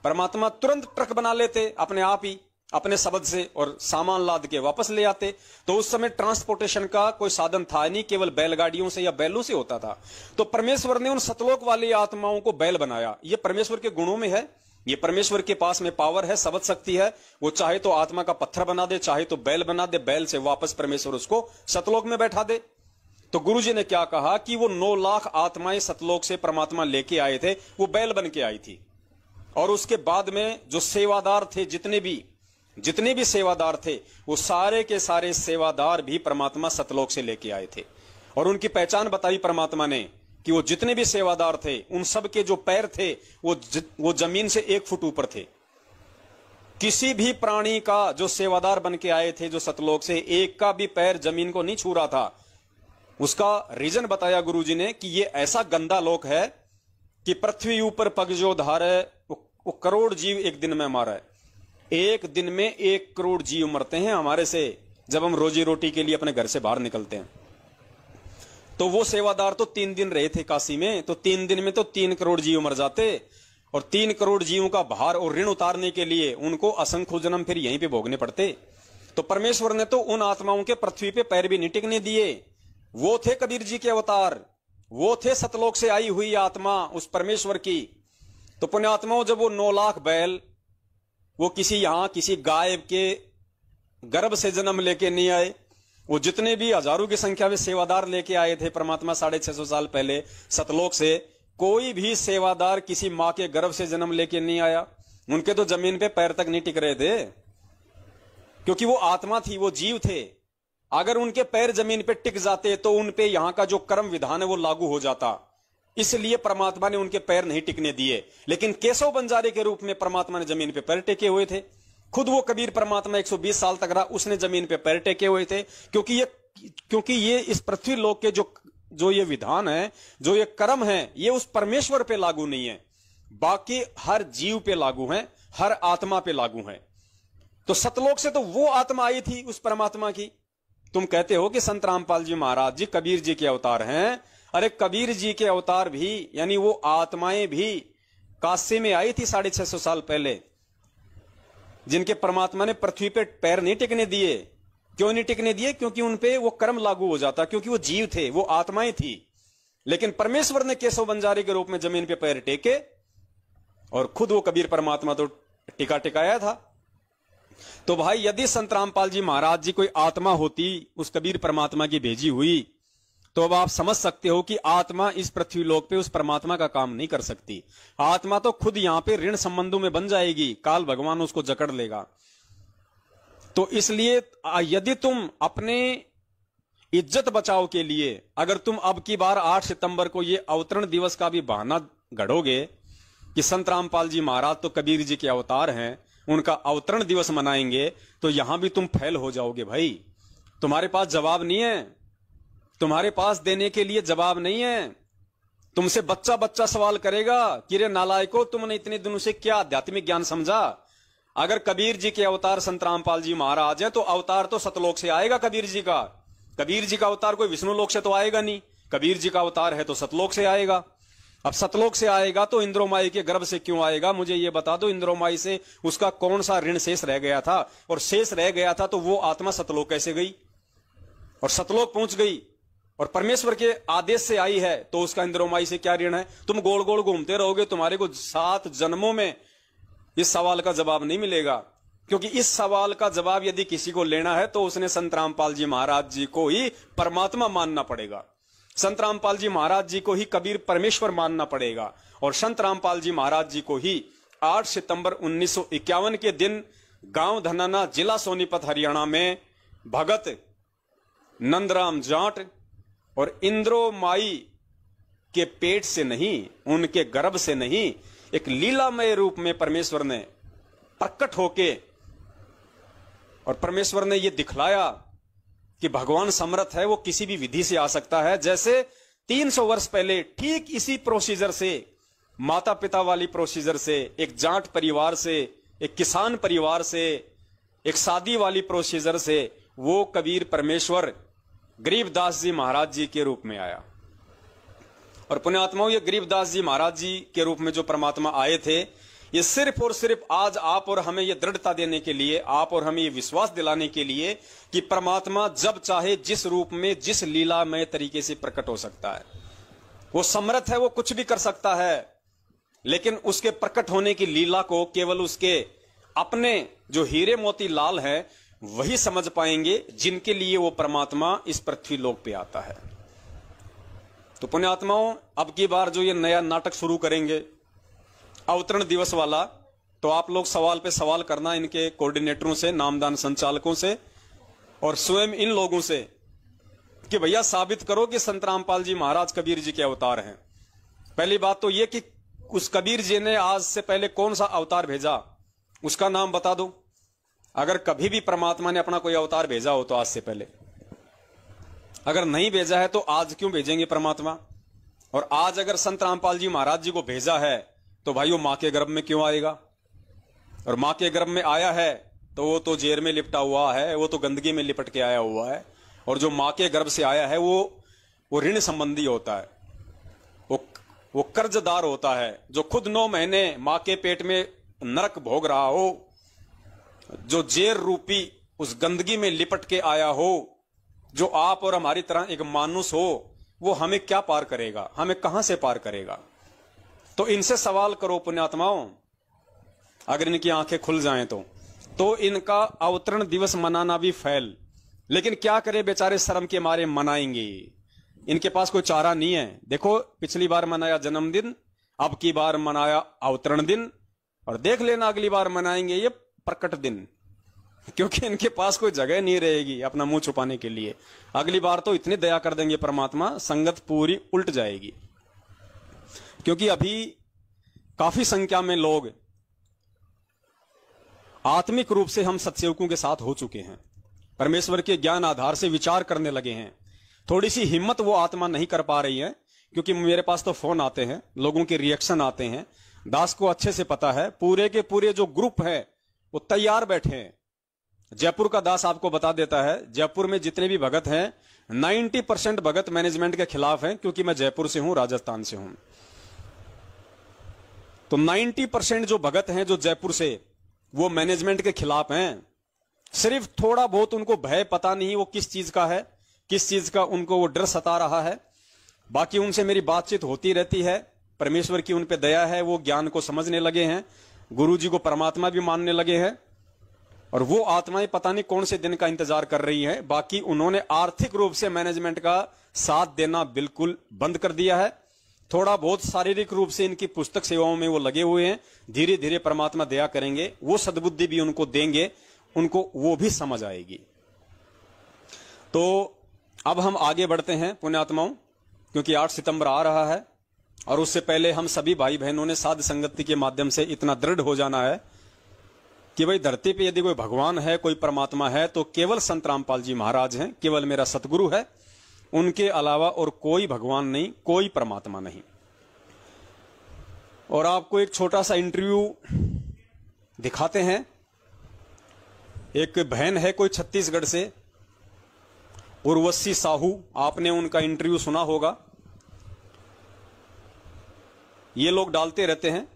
परमात्मा तुरंत ट्रक बना लेते अपने आप ही अपने शब्द से और सामान लाद के वापस ले आते। तो उस समय ट्रांसपोर्टेशन का कोई साधन था नहीं, केवल बैलगाड़ियों से या बैलों से होता था। तो परमेश्वर ने उन सतलोक वाली आत्माओं को बैल बनाया। ये परमेश्वर के गुणों में है, ये परमेश्वर के पास में पावर है, शब्द शक्ति है। वो चाहे तो आत्मा का पत्थर बना दे, चाहे तो बैल बना दे, बैल से वापस परमेश्वर उसको सतलोक में बैठा दे। तो गुरुजी ने क्या कहा कि वो 9 लाख आत्माएं सतलोक से परमात्मा लेके आए थे, वो बैल बन के आई थी। और उसके बाद में जो सेवादार थे, जितने भी सेवादार थे, वो सारे के सारे सेवादार भी परमात्मा सतलोक से लेके आए थे। और उनकी पहचान बताई परमात्मा ने कि वो जितने भी सेवादार थे उन सब के जो पैर थे वो जमीन से 1 फुट ऊपर थे। किसी भी प्राणी का जो सेवादार बन के आए थे जो सतलोक से, एक का भी पैर जमीन को नहीं छू रहा था। उसका रीजन बताया गुरुजी ने कि ये ऐसा गंदा लोक है कि पृथ्वी ऊपर पग जो धारे वो करोड़ जीव एक दिन में मारा है। एक दिन में 1 करोड़ जीव मरते हैं हमारे से, जब हम रोजी रोटी के लिए अपने घर से बाहर निकलते हैं। तो वो सेवादार तो 3 दिन रहे थे काशी में, तो 3 दिन में तो 3 करोड़ जीव मर जाते, और 3 करोड़ जीवों का भार और ऋण उतारने के लिए उनको असंख्य जन्म फिर यहीं पे भोगने पड़ते। तो परमेश्वर ने तो उन आत्माओं के पृथ्वी पे पैर भी नहीं टिकने दिए। वो थे कबीर जी के अवतार, वो थे सतलोक से आई हुई आत्मा उस परमेश्वर की। तो पुण्यात्माओं, जब वो 9 लाख बैल वो किसी गाय के गर्भ से जन्म लेके नहीं आए, वो जितने भी हजारों की संख्या में सेवादार लेके आए थे परमात्मा 650 साल पहले सतलोक से, कोई भी सेवादार किसी मां के गर्भ से जन्म लेके नहीं आया। उनके तो जमीन पे पैर तक नहीं टिक रहे थे, क्योंकि वो आत्मा थी, वो जीव थे। अगर उनके पैर जमीन पे टिक जाते तो उन पे यहां का जो कर्म विधान है वो लागू हो जाता। इसलिए परमात्मा ने उनके पैर नहीं टिकने दिए। लेकिन केशव बंजारे के रूप में परमात्मा ने जमीन पे पैर टेके हुए थे। खुद वो कबीर परमात्मा 120 साल तक रहा, उसने जमीन पे पैर टेके हुए थे, क्योंकि ये इस पृथ्वी लोक के जो ये विधान है, जो ये कर्म है, ये उस परमेश्वर पे लागू नहीं है, बाकी हर जीव पे लागू है, हर आत्मा पे लागू है। तो सतलोक से तो वो आत्मा आई थी उस परमात्मा की। तुम कहते हो कि संत रामपाल जी महाराज जी कबीर जी के अवतार हैं। अरे कबीर जी के अवतार भी, यानी वो आत्माएं भी काशी में आई थी 650 साल पहले, जिनके परमात्मा ने पृथ्वी पे पैर नहीं टिकने दिए। क्यों नहीं टिकने दिए? क्योंकि उनपे वो कर्म लागू हो जाता, क्योंकि वो जीव थे, वो आत्माएं थी। लेकिन परमेश्वर ने केशव बंजारे के रूप में जमीन पे पैर टेके, और खुद वो कबीर परमात्मा तो टिकाया था। तो भाई, यदि संत रामपाल जी महाराज जी कोई आत्मा होती उस कबीर परमात्मा की भेजी हुई, तो अब आप समझ सकते हो कि आत्मा इस पृथ्वी लोक पे उस परमात्मा का काम नहीं कर सकती। आत्मा तो खुद यहां पे ऋण संबंधों में बन जाएगी, काल भगवान उसको जकड़ लेगा। तो इसलिए यदि तुम अपने इज्जत बचाव के लिए, अगर तुम अब की बार 8 सितंबर को ये अवतरण दिवस का भी बहाना गढ़ोगे कि संत रामपाल जी महाराज तो कबीर जी के अवतार हैं, उनका अवतरण दिवस मनाएंगे, तो यहां भी तुम फेल हो जाओगे भाई। तुम्हारे पास जवाब नहीं है, तुम्हारे पास देने के लिए जवाब नहीं है। तुमसे बच्चा सवाल करेगा कि रे नालायको, तुमने इतने दिनों से क्या आध्यात्मिक ज्ञान समझा? अगर कबीर जी के अवतार संत रामपाल जी महाराज है, तो अवतार तो सतलोक से आएगा कबीर जी का। कबीर जी का अवतार कोई विष्णु लोक से तो आएगा नहीं, कबीर जी का अवतार है तो सतलोक से आएगा। अब सतलोक से आएगा तो इंद्रोमाई के गर्भ से क्यों आएगा? मुझे ये बता दो, इंद्रोमाई से उसका कौन सा ऋण शेष रह गया था? और शेष रह गया था तो वो आत्मा सतलोक कैसे गई और सतलोक पहुंच गई और परमेश्वर के आदेश से आई है, तो उसका इंद्रोमाई से क्या ऋण है? तुम गोल गोल घूमते रहोगे, तुम्हारे को 7 जन्मों में इस सवाल का जवाब नहीं मिलेगा। क्योंकि इस सवाल का जवाब यदि किसी को लेना है तो उसने संत रामपाल जी महाराज जी को ही परमात्मा मानना पड़ेगा, संत रामपाल जी महाराज जी को ही कबीर परमेश्वर मानना पड़ेगा, और संत रामपाल जी महाराज जी को ही 8 सितंबर 1951 के दिन गांव धनाना, जिला सोनीपत, हरियाणा में भगत नंदराम जाट और इंद्रोमाई के पेट से नहीं, उनके गर्भ से नहीं, एक लीलामय रूप में परमेश्वर ने प्रकट होके, और परमेश्वर ने यह दिखलाया कि भगवान समर्थ है, वो किसी भी विधि से आ सकता है। जैसे 300 वर्ष पहले ठीक इसी प्रोसीजर से, माता पिता वाली प्रोसीजर से, एक जाट परिवार से, एक किसान परिवार से, एक शादी वाली प्रोसीजर से, वो कबीर परमेश्वर गरीबदास जी महाराज जी के रूप में आया। और पुण्यात्माओं, ये गरीबदास जी महाराज जी के रूप में जो परमात्मा आए थे, ये सिर्फ और सिर्फ आज आप और हमें ये दृढ़ता देने के लिए, आप और हमें ये विश्वास दिलाने के लिए कि परमात्मा जब चाहे जिस रूप में, जिस लीलामय तरीके से प्रकट हो सकता है। वो समर्थ है, वो कुछ भी कर सकता है, लेकिन उसके प्रकट होने की लीला को केवल उसके अपने जो हीरे मोती लाल हैं वही समझ पाएंगे, जिनके लिए वो परमात्मा इस पृथ्वी लोक पे आता है। तो पुण्यात्माओं, अब की बार जो ये नया नाटक शुरू करेंगे अवतरण दिवस वाला, तो आप लोग सवाल पे सवाल करना इनके कोऑर्डिनेटरों से, नामदान संचालकों से और स्वयं इन लोगों से कि भैया साबित करो कि संत रामपाल जी महाराज कबीर जी के अवतार हैं। पहली बात तो यह कि उस कबीर जी ने आज से पहले कौन सा अवतार भेजा, उसका नाम बता दो। अगर कभी भी परमात्मा ने अपना कोई अवतार भेजा हो तो आज से पहले, अगर नहीं भेजा है तो आज क्यों भेजेंगे परमात्मा? और आज अगर संत रामपाल जी महाराज जी को भेजा है तो भाई वो मां के गर्भ में क्यों आएगा? और मां के गर्भ में आया है तो वो तो जेर में लिपटा हुआ है, वो तो गंदगी में लिपट के आया हुआ है। और जो मां के गर्भ से आया है वो ऋण संबंधी होता है, वो कर्जदार होता है, जो खुद 9 महीने मां के पेट में नरक भोग रहा हो, जो जेर रूपी उस गंदगी में लिपट के आया हो, जो आप और हमारी तरह एक मानुस हो, वो हमें क्या पार करेगा? हमें कहां से पार करेगा? तो इनसे सवाल करो पुण्यात्माओं, अगर इनकी आंखें खुल जाएं तो इनका अवतरण दिवस मनाना भी फैल। लेकिन क्या करे बेचारे, शर्म के मारे मनाएंगे, इनके पास कोई चारा नहीं है। देखो, पिछली बार मनाया जन्मदिन, अब की बार मनाया अवतरण दिन, और देख लेना अगली बार मनाएंगे ये प्रकट दिन, क्योंकि इनके पास कोई जगह नहीं रहेगी अपना मुंह छुपाने के लिए। अगली बार तो इतनी दया कर देंगे परमात्मा, संगत पूरी उल्ट जाएगी। क्योंकि अभी काफी संख्या में लोग आत्मिक रूप से हम सत्सेवकों के साथ हो चुके हैं, परमेश्वर के ज्ञान आधार से विचार करने लगे हैं। थोड़ी सी हिम्मत वो आत्मा नहीं कर पा रही है, क्योंकि मेरे पास तो फोन आते हैं, लोगों के रिएक्शन आते हैं। दास को अच्छे से पता है, पूरे के पूरे जो ग्रुप है वो तैयार बैठे हैं। जयपुर का दास आपको बता देता है, जयपुर में जितने भी भगत हैं 90% भगत मैनेजमेंट के खिलाफ हैं, क्योंकि मैं जयपुर से हूं, राजस्थान से हूं। तो 90% जो भगत हैं जो जयपुर से, वो मैनेजमेंट के खिलाफ हैं। सिर्फ थोड़ा बहुत उनको भय पता नहीं वो किस चीज का है, किस चीज का उनको वो डर सता रहा है। बाकी उनसे मेरी बातचीत होती रहती है, परमेश्वर की उन पे दया है, वो ज्ञान को समझने लगे हैं, गुरु जी को परमात्मा भी मानने लगे हैं। और वो आत्माएं पता नहीं कौन से दिन का इंतजार कर रही हैं। बाकी उन्होंने आर्थिक रूप से मैनेजमेंट का साथ देना बिल्कुल बंद कर दिया है। थोड़ा बहुत शारीरिक रूप से इनकी पुस्तक सेवाओं में वो लगे हुए हैं। धीरे धीरे परमात्मा दया करेंगे, वो सद्बुद्धि भी उनको देंगे, उनको वो भी समझ आएगी। तो अब हम आगे बढ़ते हैं पुण्यात्माओं, क्योंकि 8 सितंबर आ रहा है, और उससे पहले हम सभी भाई बहनों ने साध संगति के माध्यम से इतना दृढ़ हो जाना है कि भाई धरती पे यदि कोई भगवान है, कोई परमात्मा है, तो केवल संत रामपाल जी महाराज हैं, केवल मेरा सतगुरु है, उनके अलावा और कोई भगवान नहीं, कोई परमात्मा नहीं। और आपको एक छोटा सा इंटरव्यू दिखाते हैं। एक बहन है कोई छत्तीसगढ़ से, उर्वशी साहू, आपने उनका इंटरव्यू सुना होगा। ये लोग डालते रहते हैं,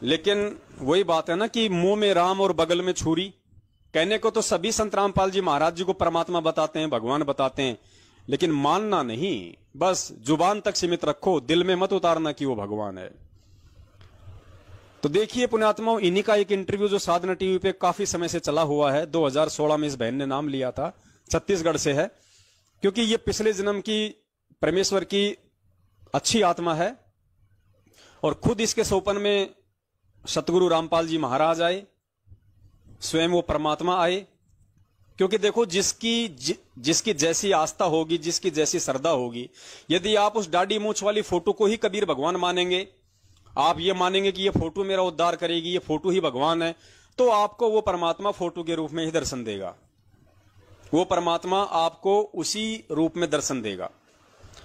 लेकिन वही बात है ना कि मुंह में राम और बगल में छुरी। कहने को तो सभी संत रामपाल जी महाराज जी को परमात्मा बताते हैं, भगवान बताते हैं, लेकिन मानना नहीं, बस जुबान तक सीमित रखो, दिल में मत उतारना कि वो भगवान है। तो देखिए पुण्यात्माओं, इन्हीं का एक इंटरव्यू जो साधना टीवी पे काफी समय से चला हुआ है, 2016 में इस बहन ने नाम लिया था, छत्तीसगढ़ से है, क्योंकि ये पिछले जन्म की परमेश्वर की अच्छी आत्मा है। और खुद इसके सोपन में सतगुरु रामपाल जी महाराज आए, स्वयं वो परमात्मा आए। क्योंकि देखो, जिसकी जैसी आस्था होगी, जिसकी जैसी श्रद्धा होगी, यदि आप उस दाढ़ी मूंछ वाली फोटो को ही कबीर भगवान मानेंगे, आप ये मानेंगे कि ये फोटो मेरा उद्धार करेगी, ये फोटो ही भगवान है, तो आपको वो परमात्मा फोटो के रूप में ही दर्शन देगा, वो परमात्मा आपको उसी रूप में दर्शन देगा।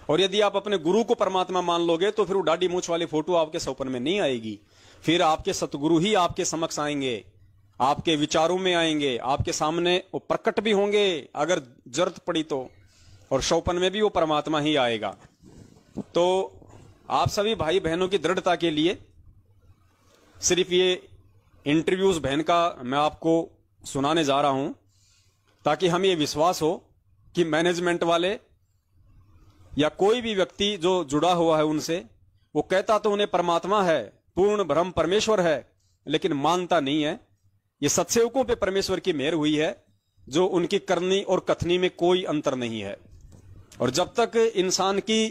और यदि आप अपने गुरु को परमात्मा मान लोगे तो फिर वो दाढ़ी मूंछ वाली फोटो आपके सपन में नहीं आएगी, फिर आपके सतगुरु ही आपके समक्ष आएंगे, आपके विचारों में आएंगे, आपके सामने वो प्रकट भी होंगे अगर जरूरत पड़ी तो, और शौपन में भी वो परमात्मा ही आएगा। तो आप सभी भाई बहनों की दृढ़ता के लिए सिर्फ ये इंटरव्यूज बहन का मैं आपको सुनाने जा रहा हूं, ताकि हमें ये विश्वास हो कि मैनेजमेंट वाले या कोई भी व्यक्ति जो जुड़ा हुआ है उनसे, वो कहता तो उन्हें परमात्मा है, पूर्ण ब्रह्म परमेश्वर है, लेकिन मानता नहीं है। ये सत्सेवकों पे परमेश्वर की मेहर हुई है, जो उनकी करनी और कथनी में कोई अंतर नहीं है। और जब तक इंसान की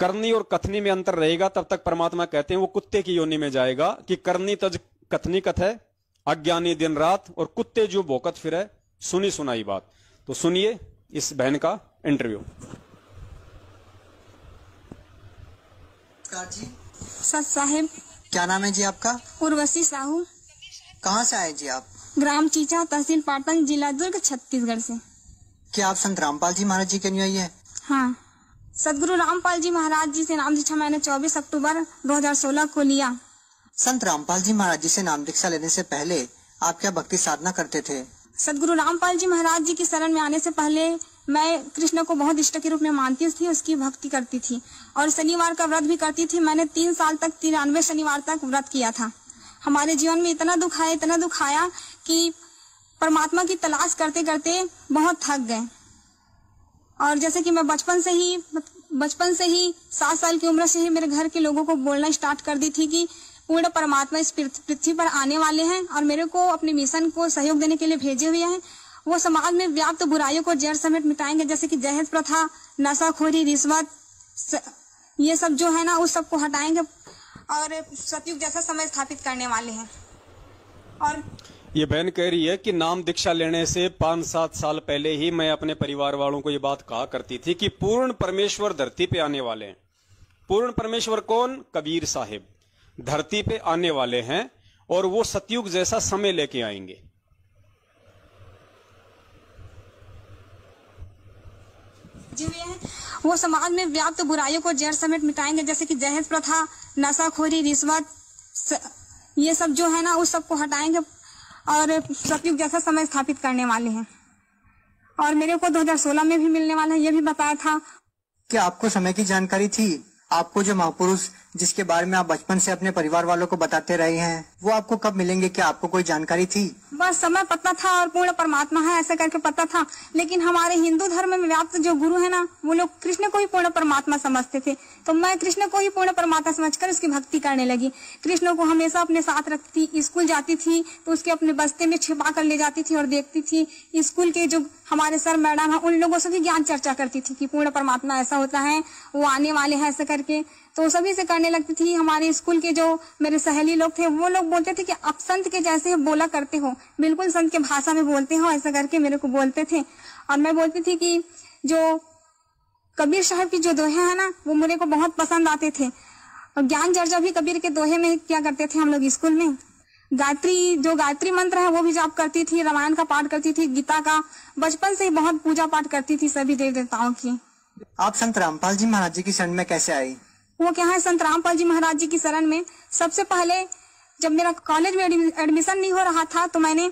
करनी और कथनी में अंतर रहेगा, तब तक परमात्मा कहते हैं वो कुत्ते की योनि में जाएगा, कि करनी तज कथनी कथ है, अज्ञानी दिन रात, और कुत्ते जो भौंकत फिरे, सुनी सुनाई बात। तो सुनिए इस बहन का इंटरव्यू। जी सत साहेब। क्या नाम है जी आपका? उर्वशी साहू। कहाँ से आए जी आप? ग्राम चीचा, तहसील पाटन, जिला दुर्ग, छत्तीसगढ़ से। क्या आप संत रामपाल जी महाराज जी के अनुयायी है? हाँ, सदगुरु रामपाल जी महाराज जी से नाम दीक्षा मैंने 24 अक्टूबर 2016 को लिया। संत रामपाल जी महाराज जी से नाम दीक्षा लेने से पहले आप क्या भक्ति साधना करते थे? सदगुरु रामपाल जी महाराज जी की शरण में आने से पहले मैं कृष्ण को बहुत इष्ट के रूप में मानती थी, उसकी भक्ति करती थी और शनिवार का व्रत भी करती थी। मैंने 3 साल तक 93 शनिवार तक व्रत किया था। हमारे जीवन में इतना दुख आया कि परमात्मा की तलाश करते करते बहुत थक गए। और जैसे कि मैं बचपन से ही 7 साल की उम्र से ही मेरे घर के लोगों को बोलना स्टार्ट कर दी थी कि पूर्ण परमात्मा इस पृथ्वी पर आने वाले हैं और मेरे को अपने मिशन को सहयोग देने के लिए भेजे हुए हैं। वो समाज में व्याप्त बुराइयों को जड़ समेत मिटाएंगे, जैसे कि दहेज प्रथा, नशाखोरी, रिश्वत, ये सब जो है ना, उस सब को हटाएंगे और सतयुग जैसा समय स्थापित करने वाले हैं। और ये बहन कह रही है कि नाम दीक्षा लेने से 5-7 साल पहले ही मैं अपने परिवार वालों को ये बात कहा करती थी कि पूर्ण परमेश्वर धरती पे आने वाले हैं। पूर्ण परमेश्वर कौन? कबीर साहिब धरती पे आने वाले हैं और वो सतयुग जैसा समय लेके आएंगे। वो समाज में व्याप्त बुराइयों को जड़ समेत मिटाएंगे, जैसे कि दहेज प्रथा, नशाखोरी, रिश्वत, ये सब जो है ना, उस सब को हटाएंगे और सतयुग जैसा समय स्थापित करने वाले हैं। और मेरे को 2016 में भी मिलने वाला है, ये भी बताया था। क्या आपको समय की जानकारी थी? आपको जो महापुरुष जिसके बारे में आप बचपन से अपने परिवार वालों को बताते रहे हैं, वो आपको कब मिलेंगे? क्या आपको कोई जानकारी थी? बस समय पता था और पूर्ण परमात्मा है ऐसा करके पता था। लेकिन हमारे हिंदू धर्म में व्याप्त जो गुरु है ना, वो लोग कृष्ण को ही पूर्ण परमात्मा समझते थे। तो मैं कृष्ण को ही पूर्ण परमात्मा समझकर उसकी भक्ति करने लगी। कृष्ण को हमेशा अपने साथ रखती थी। स्कूल जाती थी तो उसके अपने बस्ते में छिपा कर ले जाती थी और देखती थी। स्कूल के जो हमारे सर मैडम है, उन लोगों से भी ज्ञान चर्चा करती थी कि पूर्ण परमात्मा ऐसा होता है, वो आने वाले हैं ऐसा करके। तो सभी से करने लगती थी। हमारे स्कूल के जो मेरे सहेली लोग थे, वो लोग बोलते थे कि आप संत के जैसे बोला करते हो, बिल्कुल संत के भाषा में बोलते हो, ऐसा करके मेरे को बोलते थे। और मैं बोलती थी कि जो कबीर साहब की जो दोहे हैं ना, वो मेरे को बहुत पसंद आते थे। और ज्ञान चर्चा भी कबीर के दोहे में क्या करते थे हम लोग स्कूल में। गायत्री मंत्र है वो भी जाप करती थी, रामायण का पाठ करती थी, गीता का। बचपन से ही बहुत पूजा पाठ करती थी सभी देवी देवताओं की। आप संत रामपाल जी महाराज जी की शरण में कैसे आई? वो क्या है, संत रामपाल जी महाराज जी की शरण में सबसे पहले जब मेरा कॉलेज में एडमिशन नहीं हो रहा था तो मैं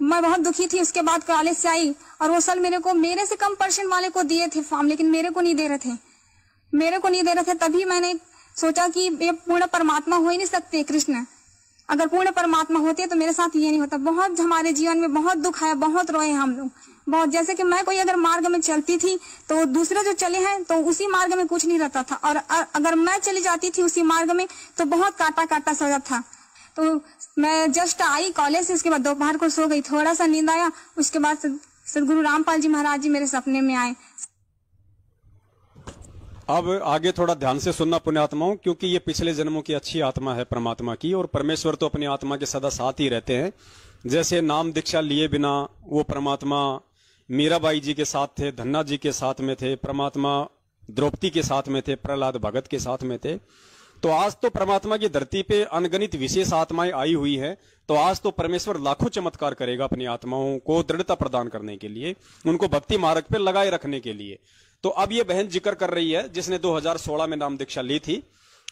बहुत दुखी थी। उसके बाद कॉलेज से आई और वो साल मेरे से कम परसेंट वाले को दिए थे फॉर्म, लेकिन मेरे को नहीं दे रहे थे। तभी मैंने सोचा कि ये पूर्ण परमात्मा हो ही नहीं सकते कृष्ण। अगर पूर्ण परमात्मा होते तो मेरे साथ ये नहीं होता। बहुत हमारे जीवन में बहुत दुख आया, बहुत रोए हम लोग बहुत। जैसे कि मैं कोई अगर मार्ग में चलती थी तो दूसरे जो चले हैं तो उसी मार्ग में कुछ नहीं रहता था, और अगर मैं चली जाती थी उसी मार्ग में तो बहुत काटा सजा था। तो मैं जस्ट आई कॉलेज से, उसके बाद दोपहर को सो गई, थोड़ा सा नींद आया। उसके बाद सदगुरु रामपाल जी महाराज जी मेरे सपने में आए। अब आगे थोड़ा ध्यान से सुनना पुण्यात्माओं, क्योंकि ये पिछले जन्मों की अच्छी आत्मा है परमात्मा की, और परमेश्वर तो अपनी आत्मा के सदा साथ ही रहते हैं। जैसे नाम दीक्षा लिए बिना वो परमात्मा मीराबाई जी के साथ थे, धन्ना जी के साथ में थे, परमात्मा द्रौपदी के साथ में थे, प्रहलाद भगत के साथ में थे। तो आज तो परमात्मा की धरती पे अनगणित विशेष आत्माएं आई हुई हैं। तो आज तो परमेश्वर लाखों चमत्कार करेगा अपनी आत्माओं को दृढ़ता प्रदान करने के लिए, उनको भक्ति मार्ग पे लगाए रखने के लिए। तो अब ये बहन जिक्र कर रही है जिसने 2016 में नाम दीक्षा ली थी।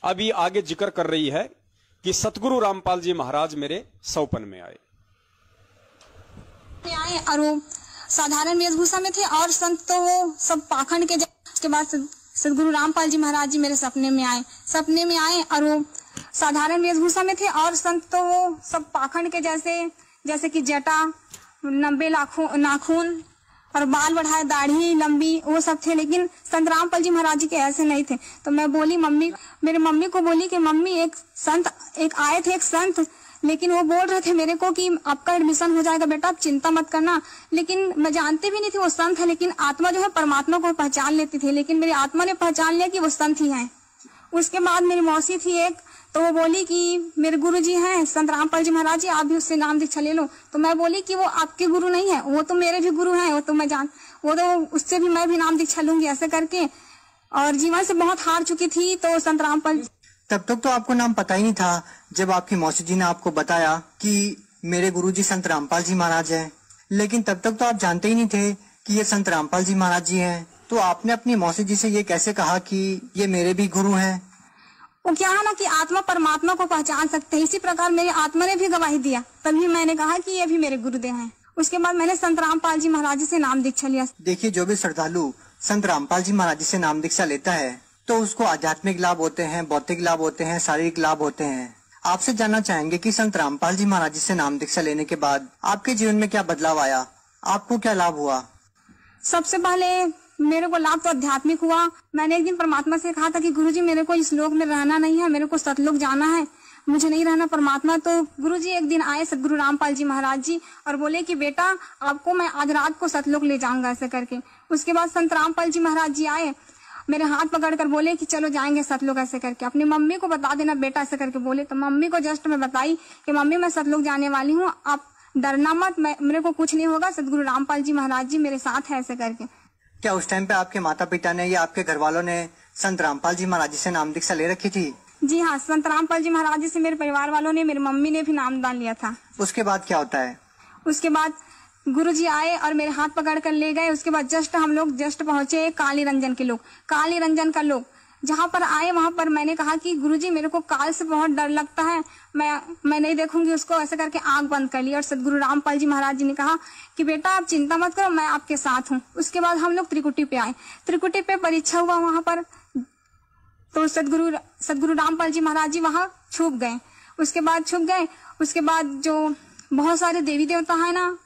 अब ये आगे जिक्र कर रही है कि सतगुरु रामपाल जी महाराज मेरे सौपन में आए और वो साधारण वेशभूषा में थे और संत तो वो सब पाखंड के। उसके बाद सदगुरु रामपाल जी महाराज जी मेरे सपने में आए और वो साधारण वेशभूषा में थे और संत तो वो सब पाखंड के जैसे कि जटा, 90 नाखून और बाल बढ़ाए, दाढ़ी लंबी, वो सब थे। लेकिन संत रामपाल जी महाराज जी के ऐसे नहीं थे। तो मैं बोली मेरी मम्मी को बोली कि मम्मी एक आए थे एक संत, लेकिन वो बोल रहे थे मेरे को कि आपका एडमिशन हो जाएगा बेटा, आप चिंता मत करना। लेकिन मैं जानती भी नहीं थी वो संत है, लेकिन आत्मा जो है परमात्मा को पहचान लेती थी। लेकिन मेरी आत्मा ने पहचान लिया कि वो संत ही है। उसके बाद मेरी मौसी थी एक, तो वो बोली कि मेरे गुरु जी हैं संत रामपाल जी महाराज जी, आप भी उससे नाम दीक्षा ले लो। तो मैं बोली कि वो आपके गुरु नहीं है, वो तो मेरे भी गुरु हैं, वो तो उससे भी मैं भी नाम दीक्षा लूंगी ऐसे करके। और जीवन से बहुत हार चुकी थी। तो संत रामपाल तब तक तो आपको नाम पता ही नहीं था जब आपकी मौसी जी ने आपको बताया कि मेरे गुरुजी संत रामपाल जी महाराज हैं। लेकिन तब तक तो आप जानते ही नहीं थे कि ये संत रामपाल जी महाराज जी हैं। तो आपने अपनी मौसी जी से ये कैसे कहा कि ये मेरे भी गुरु हैं? वो क्या है ना कि आत्मा परमात्मा को पहचान सकते हैं, इसी प्रकार मेरी आत्मा ने भी गवाही दिया। तभी मैंने कहा कि ये भी मेरे गुरुदेव हैं। उसके बाद मैंने संत रामपाल जी महाराज जी से नाम दीक्षा लिया। देखिए, जो भी श्रद्धालु संत रामपाल जी महाराज जी से नाम दीक्षा लेता है तो उसको आध्यात्मिक लाभ होते हैं, भौतिक लाभ होते हैं, शारीरिक लाभ होते हैं। आपसे जानना चाहेंगे कि संत रामपाल जी महाराज जी से नाम दीक्षा लेने के बाद आपके जीवन में क्या बदलाव आया, आपको क्या लाभ हुआ? सबसे पहले मेरे को लाभ तो आध्यात्मिक हुआ। मैंने एक दिन परमात्मा से कहा था कि गुरुजी मेरे को इस लोक में रहना नहीं है, मेरे को सतलोक जाना है, मुझे नहीं रहना परमात्मा। तो गुरुजी एक दिन आए सदगुरु रामपाल जी महाराज जी और बोले कि बेटा आपको मैं आज रात को सतलोक ले जाऊंगा ऐसे करके। उसके बाद संत रामपाल जी महाराज जी आए, मेरे हाथ पकड़कर बोले कि चलो जाएंगे सतलोक ऐसे करके। अपनी मम्मी को बता देना बेटा ऐसे करके बोले। तो मम्मी को जस्ट मैं बताई कि मम्मी मैं सतलोक जाने वाली हूँ, आप डरना मत, मेरे को कुछ नहीं होगा, सदगुरु रामपाल जी महाराज जी मेरे साथ है ऐसे करके। क्या उस टाइम पे आपके माता पिता ने या आपके घर वालों ने संत रामपाल जी महाराज जी से नाम दीक्षा ले रखी थी? जी हाँ, संत रामपाल जी महाराज जी से मेरे परिवार वालों ने, मेरी मम्मी ने भी नामदान लिया था। उसके बाद क्या होता है? उसके बाद गुरुजी आए और मेरे हाथ पकड़ कर ले गए। उसके बाद हम लोग पहुंचे काली रंजन के लोग, काली रंजन का लोग जहाँ पर आए वहां पर मैंने कहा कि गुरुजी मेरे को काल से बहुत डर लगता है, मैं नहीं देखूंगी उसको ऐसे करके आंख बंद कर ली। और सदगुरु रामपाल जी महाराज जी ने कहा कि बेटा आप चिंता मत करो, मैं आपके साथ हूँ। उसके बाद हम लोग त्रिकुटी पे आए, त्रिकुटी पे परीक्षा हुआ वहां पर। तो सदगुरु रामपाल जी महाराज जी वहां छुप गए। उसके बाद जो बहुत सारे देवी देवता है ना,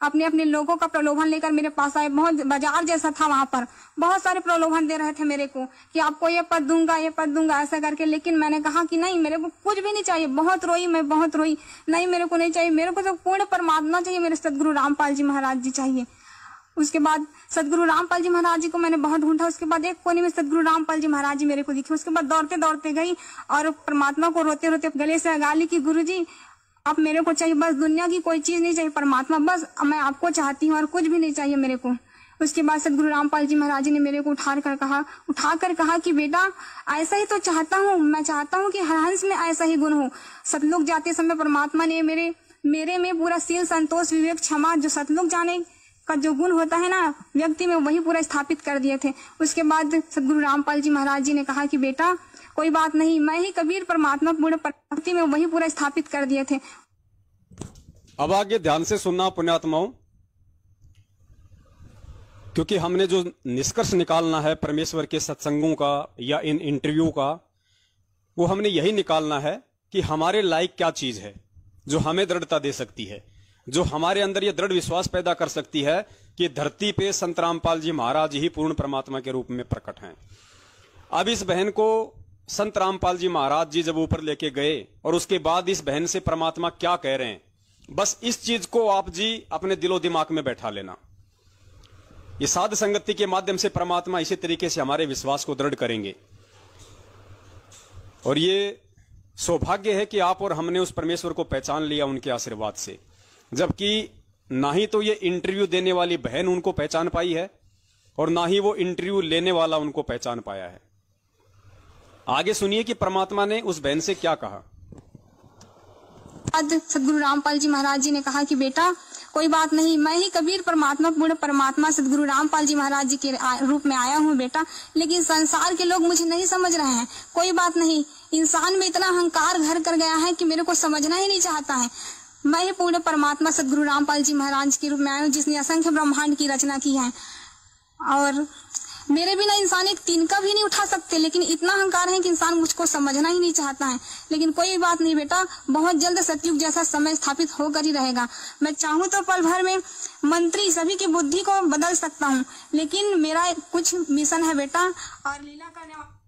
अपने अपने लोगों का प्रलोभन लेकर मेरे पास आए। बहुत बाजार जैसा था वहां पर, बहुत सारे प्रलोभन दे रहे थे मेरे को कि आपको ये पद दूंगा ऐसा करके। लेकिन मैंने कहा कि नहीं, मेरे को कुछ भी नहीं चाहिए। बहुत रोई, नहीं मेरे को नहीं चाहिए, मेरे को तो पूर्ण परमात्मा चाहिए, मेरे सदगुरु रामपाल जी महाराज जी चाहिए। उसके बाद सदगुरु रामपाल जी महाराज जी को मैंने बहुत ढूंढा। उसके बाद एक कोने में सदगुरु रामपाल जी महाराज जी मेरे को दिखे। उसके बाद दौड़ते दौड़ते गई और परमात्मा को रोते रोते गले से लगा ली कि गुरु जी आप मेरे को चाहिए, बस दुनिया की कोई चीज नहीं चाहिए, परमात्मा बस मैं आपको चाहती हूँ और कुछ भी नहीं चाहिए मेरे को। उसके बाद सदगुरु रामपाल जी महाराज जी ने मेरे को उठाकर कहा कि बेटा ऐसा ही तो चाहता हूँ, मैं चाहता हूँ कि हर हंस में ऐसा ही गुण हो। सतलोक जाते समय परमात्मा ने मेरे में पूरा शील, संतोष, विवेक, क्षमा, जो सतलोक जाने का जो गुण होता है ना व्यक्ति में, वही पूरा स्थापित कर दिए थे। उसके बाद सदगुरु रामपाल जी महाराज जी ने कहा कि बेटा कोई बात नहीं, मैं ही कबीर परमात्मा पूर्ण भक्ति में वही पूरा स्थापित कर दिए थे। अब आगे ध्यान से सुनना पुण्यात्माओं, क्योंकि हमने जो निष्कर्ष निकालना है परमेश्वर के सत्संगों का या इन इंटरव्यू का, वो हमने यही निकालना है कि हमारे लायक क्या चीज है जो हमें दृढ़ता दे सकती है, जो हमारे अंदर ये दृढ़ विश्वास पैदा कर सकती है कि धरती पे संत रामपाल जी महाराज ही पूर्ण परमात्मा के रूप में प्रकट हैं। अब इस बहन को संत रामपाल जी महाराज जी जब ऊपर लेके गए और उसके बाद इस बहन से परमात्मा क्या कह रहे हैं, बस इस चीज को आप जी अपने दिलो दिमाग में बैठा लेना। ये साध संगति के माध्यम से परमात्मा इसी तरीके से हमारे विश्वास को दृढ़ करेंगे। और ये सौभाग्य है कि आप और हमने उस परमेश्वर को पहचान लिया उनके आशीर्वाद से, जबकि ना ही तो ये इंटरव्यू देने वाली बहन उनको पहचान पाई है और ना ही वो इंटरव्यू लेने वाला उनको पहचान पाया है। आगे सुनिए कि परमात्मा ने उस बहन से क्या कहा। सदगुरु रामपाल जी महाराज जी ने कहा कि बेटा कोई बात नहीं, मैं ही कबीर परमात्मा पूर्ण परमात्मा सदगुरु रामपाल जी महाराज जी के रूप में आया हूँ बेटा, लेकिन संसार के लोग मुझे नहीं समझ रहे हैं। कोई बात नहीं, इंसान में इतना अहंकार घर कर गया है कि मेरे को समझना ही नहीं चाहता है। मैं ही पूर्ण परमात्मा सदगुरु रामपाल जी महाराज के रूप में आया हूँ, जिसने असंख्य ब्रह्मांड की रचना की है। और मेरे बिना इंसान एक तिनका भी नहीं उठा सकते, लेकिन इतना अहंकार है कि इंसान मुझको समझना ही नहीं चाहता है। लेकिन कोई बात नहीं बेटा, बहुत जल्द सतयुग जैसा समय स्थापित होकर ही रहेगा। मैं चाहूँ तो पल भर में मंत्री सभी की बुद्धि को बदल सकता हूँ, लेकिन मेरा कुछ मिशन है बेटा। और लीला करने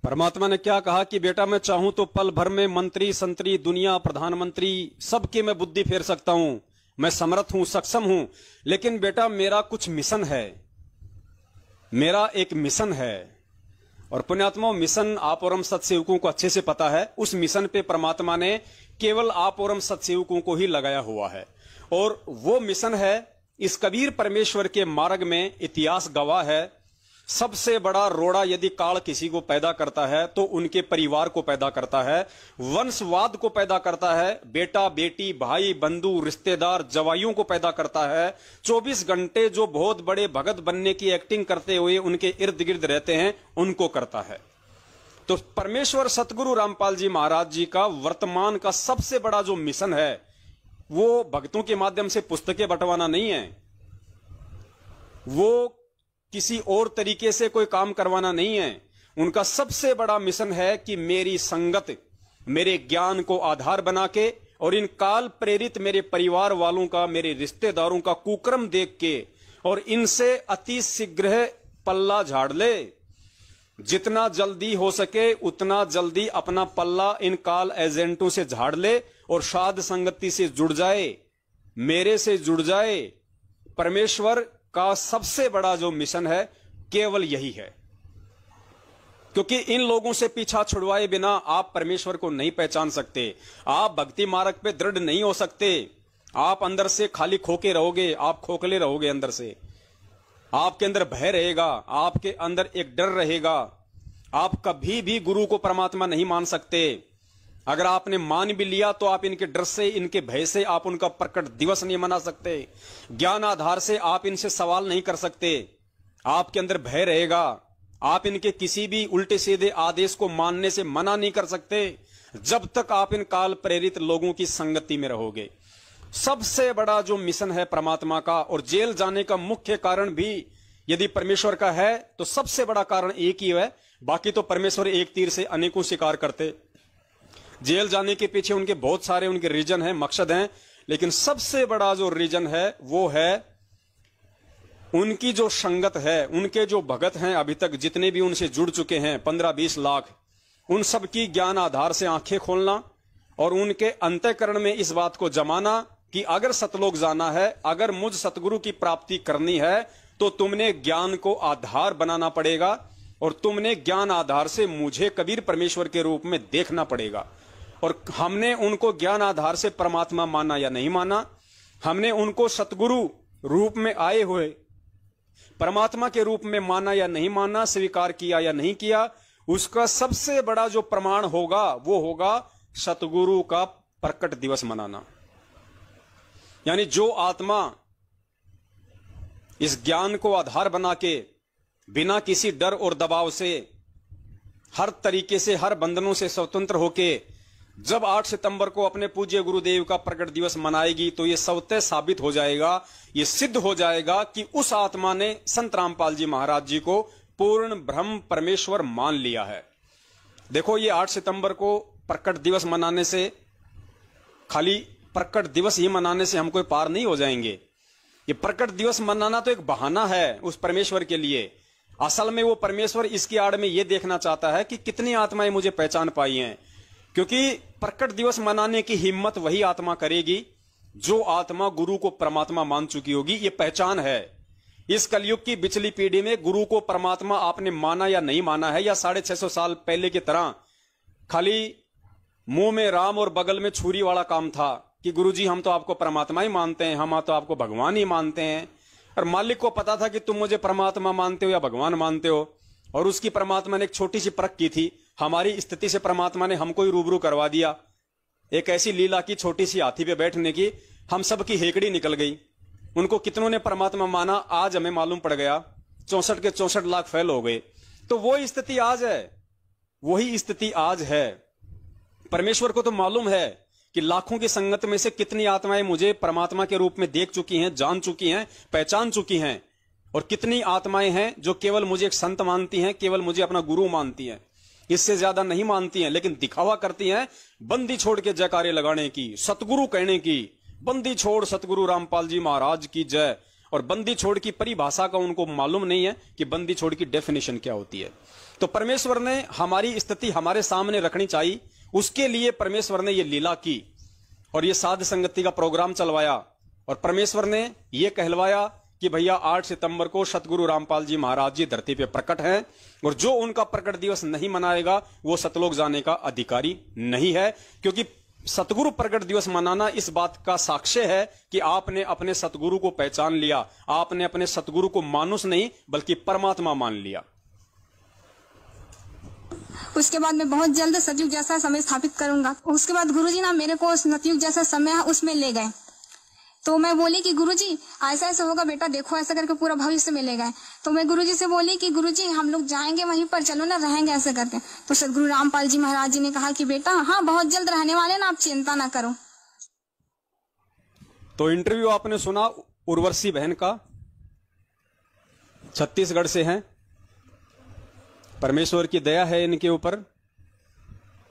परमात्मा ने क्या कहा कि बेटा मैं चाहूं तो पल भर में मंत्री, संतरी, दुनिया, प्रधानमंत्री सबके मैं बुद्धि फेर सकता हूं, मैं समर्थ हूं, सक्षम हूं, लेकिन बेटा मेरा कुछ मिशन है, मेरा एक मिशन है। और पुण्यात्मा, मिशन आप और हम सत्सेवकों को अच्छे से पता है, उस मिशन पे परमात्मा ने केवल आप और हम सत्सेवकों को ही लगाया हुआ है। और वो मिशन है, इस कबीर परमेश्वर के मार्ग में इतिहास गवाह है, सबसे बड़ा रोड़ा यदि काल किसी को पैदा करता है तो उनके परिवार को पैदा करता है, वंशवाद को पैदा करता है, बेटा बेटी भाई बंधु रिश्तेदार जवाइयों को पैदा करता है। 24 घंटे जो बहुत बड़े भगत बनने की एक्टिंग करते हुए उनके इर्द गिर्द रहते हैं, उनको करता है। तो परमेश्वर सतगुरु रामपाल जी महाराज जी का वर्तमान का सबसे बड़ा जो मिशन है, वो भक्तों के माध्यम से पुस्तकें बंटवाना नहीं है, वो किसी और तरीके से कोई काम करवाना नहीं है। उनका सबसे बड़ा मिशन है कि मेरी संगत, मेरे ज्ञान को आधार बना के और इन काल प्रेरित मेरे परिवार वालों का, मेरे रिश्तेदारों का कुकर्म देख के और इनसे अति शीघ्र पल्ला झाड़ ले। जितना जल्दी हो सके उतना जल्दी अपना पल्ला इन काल एजेंटों से झाड़ ले और साध संगति से जुड़ जाए, मेरे से जुड़ जाए। परमेश्वर का सबसे बड़ा जो मिशन है केवल यही है, क्योंकि इन लोगों से पीछा छुड़वाए बिना आप परमेश्वर को नहीं पहचान सकते, आप भक्ति मार्ग पे दृढ़ नहीं हो सकते। आप अंदर से खाली खोके रहोगे, आप खोखले रहोगे अंदर से, आपके अंदर भय रहेगा, आपके अंदर एक डर रहेगा। आप कभी भी गुरु को परमात्मा नहीं मान सकते। अगर आपने मान भी लिया तो आप इनके डर से, इनके भय से आप उनका प्रकट दिवस नहीं मना सकते। ज्ञान आधार से आप इनसे सवाल नहीं कर सकते, आपके अंदर भय रहेगा। आप इनके किसी भी उल्टे सीधे आदेश को मानने से मना नहीं कर सकते जब तक आप इन काल प्रेरित लोगों की संगति में रहोगे। सबसे बड़ा जो मिशन है परमात्मा का, और जेल जाने का मुख्य कारण भी यदि परमेश्वर का है तो सबसे बड़ा कारण एक ही है। बाकी तो परमेश्वर एक तीर से अनेकों शिकार करते। जेल जाने के पीछे उनके बहुत सारे उनके रीजन हैं, मकसद हैं, लेकिन सबसे बड़ा जो रीजन है वो है उनकी जो संगत है, उनके जो भगत हैं अभी तक जितने भी उनसे जुड़ चुके हैं 15-20 लाख, उन सब की ज्ञान आधार से आंखें खोलना और उनके अंतःकरण में इस बात को जमाना कि अगर सतलोक जाना है, अगर मुझ सतगुरु की प्राप्ति करनी है तो तुमने ज्ञान को आधार बनाना पड़ेगा और तुमने ज्ञान आधार से मुझे कबीर परमेश्वर के रूप में देखना पड़ेगा। और हमने उनको ज्ञान आधार से परमात्मा माना या नहीं माना, हमने उनको सतगुरु रूप में आए हुए परमात्मा के रूप में माना या नहीं माना, स्वीकार किया या नहीं किया, उसका सबसे बड़ा जो प्रमाण होगा वो होगा सतगुरु का प्रकट दिवस मनाना। यानी जो आत्मा इस ज्ञान को आधार बना के बिना किसी डर और दबाव से, हर तरीके से, हर बंधनों से स्वतंत्र होके जब 8 सितंबर को अपने पूज्य गुरुदेव का प्रकट दिवस मनाएगी तो ये स्वतः साबित हो जाएगा, ये सिद्ध हो जाएगा कि उस आत्मा ने संत रामपाल जी महाराज जी को पूर्ण ब्रह्म परमेश्वर मान लिया है। देखो, ये 8 सितंबर को प्रकट दिवस मनाने से, खाली प्रकट दिवस ही मनाने से हम कोई पार नहीं हो जाएंगे। ये प्रकट दिवस मनाना तो एक बहाना है उस परमेश्वर के लिए। असल में वो परमेश्वर इसकी आड़ में ये देखना चाहता है कि कितनी आत्माएं मुझे पहचान पाई हैं, क्योंकि प्रकट दिवस मनाने की हिम्मत वही आत्मा करेगी जो आत्मा गुरु को परमात्मा मान चुकी होगी। ये पहचान है। इस कलयुग की बिचली पीढ़ी में गुरु को परमात्मा आपने माना या नहीं माना है, या 650 साल पहले की तरह खाली मुंह में राम और बगल में छुरी वाला काम था कि गुरुजी हम तो आपको परमात्मा ही मानते हैं, हम तो आपको भगवान ही मानते हैं। और मालिक को पता था कि तुम मुझे परमात्मा मानते हो या भगवान मानते हो, और उसकी परमात्मा ने एक छोटी सी परख की थी। हमारी स्थिति से परमात्मा ने हमको ही रूबरू करवा दिया। एक ऐसी लीला की छोटी सी हाथी पे बैठने की, हम सब की हेकड़ी निकल गई। उनको कितनों ने परमात्मा माना, आज हमें मालूम पड़ गया 64 के 64 लाख फेल हो गए। तो वो स्थिति आज है, वही स्थिति आज है। परमेश्वर को तो मालूम है कि लाखों की संगत में से कितनी आत्माएं मुझे परमात्मा के रूप में देख चुकी हैं, जान चुकी हैं, पहचान चुकी हैं, और कितनी आत्माएं हैं जो केवल मुझे एक संत मानती हैं, केवल मुझे अपना गुरु मानती हैं, इससे ज्यादा नहीं मानती हैं, लेकिन दिखावा करती हैं बंदी छोड़ के जयकारे लगाने की, सतगुरु कहने की। बंदी छोड़ सतगुरु रामपाल जी महाराज की जय। और बंदी छोड़ की परिभाषा का उनको मालूम नहीं है कि बंदी छोड़ की डेफिनेशन क्या होती है। तो परमेश्वर ने हमारी स्थिति हमारे सामने रखनी चाहिए, उसके लिए परमेश्वर ने ये लीला की और ये साध संगति का प्रोग्राम चलवाया। और परमेश्वर ने ये कहलवाया कि भैया 8 सितंबर को सतगुरु रामपाल जी महाराज जी धरती पे प्रकट हैं, और जो उनका प्रकट दिवस नहीं मनाएगा वो सतलोक जाने का अधिकारी नहीं है। क्योंकि सतगुरु प्रकट दिवस मनाना इस बात का साक्ष्य है कि आपने अपने सतगुरु को पहचान लिया, आपने अपने सतगुरु को मानुष नहीं बल्कि परमात्मा मान लिया। उसके बाद मैं बहुत जल्द सतयुग जैसा समय स्थापित करूंगा। उसके बाद गुरुजी ना मेरे को सतयुग जैसा समय है उसमें ले गए। तो मैं बोली कि गुरुजी ऐसा ऐसा होगा बेटा, देखो ऐसा करके पूरा भविष्य में ले गए। तो मैं गुरुजी से बोली कि गुरुजी हम लोग जाएंगे वहीं पर, चलो ना रहेंगे ऐसे करके। तो सतगुरु रामपाल जी महाराज जी ने कहा कि बेटा हाँ बहुत जल्द रहने वाले ना, आप चिंता ना करो। तो इंटरव्यू आपने सुना उर्वशी बहन का, छत्तीसगढ़ से हैं। परमेश्वर की दया है इनके ऊपर,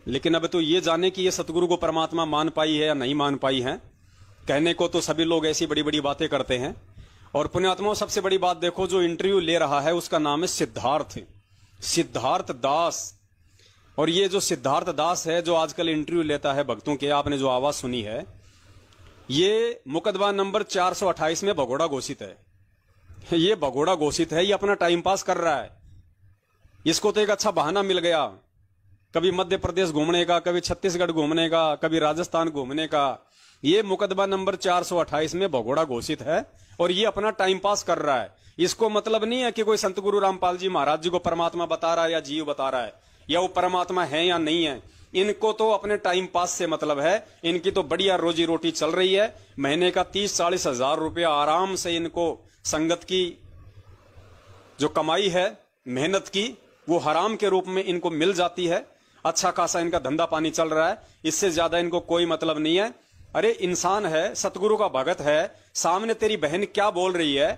लेकिन अब तो ये जाने कि ये सतगुरु को परमात्मा मान पाई है या नहीं मान पाई है। कहने को तो सभी लोग ऐसी बड़ी बड़ी बातें करते हैं। और पुण्यात्माओं सबसे बड़ी बात देखो, जो इंटरव्यू ले रहा है उसका नाम है सिद्धार्थ दास। और ये जो सिद्धार्थ दास है जो आजकल इंटरव्यू लेता है भक्तों के, आपने जो आवाज सुनी है, ये मुकदमा नंबर 428 में भगोड़ा घोषित है। ये भगोड़ा घोषित है, ये अपना टाइम पास कर रहा है। इसको तो एक अच्छा बहाना मिल गया, कभी मध्य प्रदेश घूमने का, कभी छत्तीसगढ़ घूमने का, कभी राजस्थान घूमने का। ये मुकदमा नंबर 428 में भगोड़ा घोषित है और ये अपना टाइम पास कर रहा है। इसको मतलब नहीं है कि कोई संत गुरु रामपाल जी महाराज जी को परमात्मा बता रहा है या जीव बता रहा है, या वो परमात्मा है या नहीं है। इनको तो अपने टाइम पास से मतलब है। इनकी तो बढ़िया रोजी रोटी चल रही है। महीने का 30-40 हजार रुपया आराम से इनको संगत की जो कमाई है मेहनत की, वो हराम के रूप में इनको मिल जाती है। अच्छा खासा इनका धंधा पानी चल रहा है, इससे ज्यादा इनको कोई मतलब नहीं है। अरे इंसान है, सतगुरु का भगत है, सामने तेरी बहन क्या बोल रही है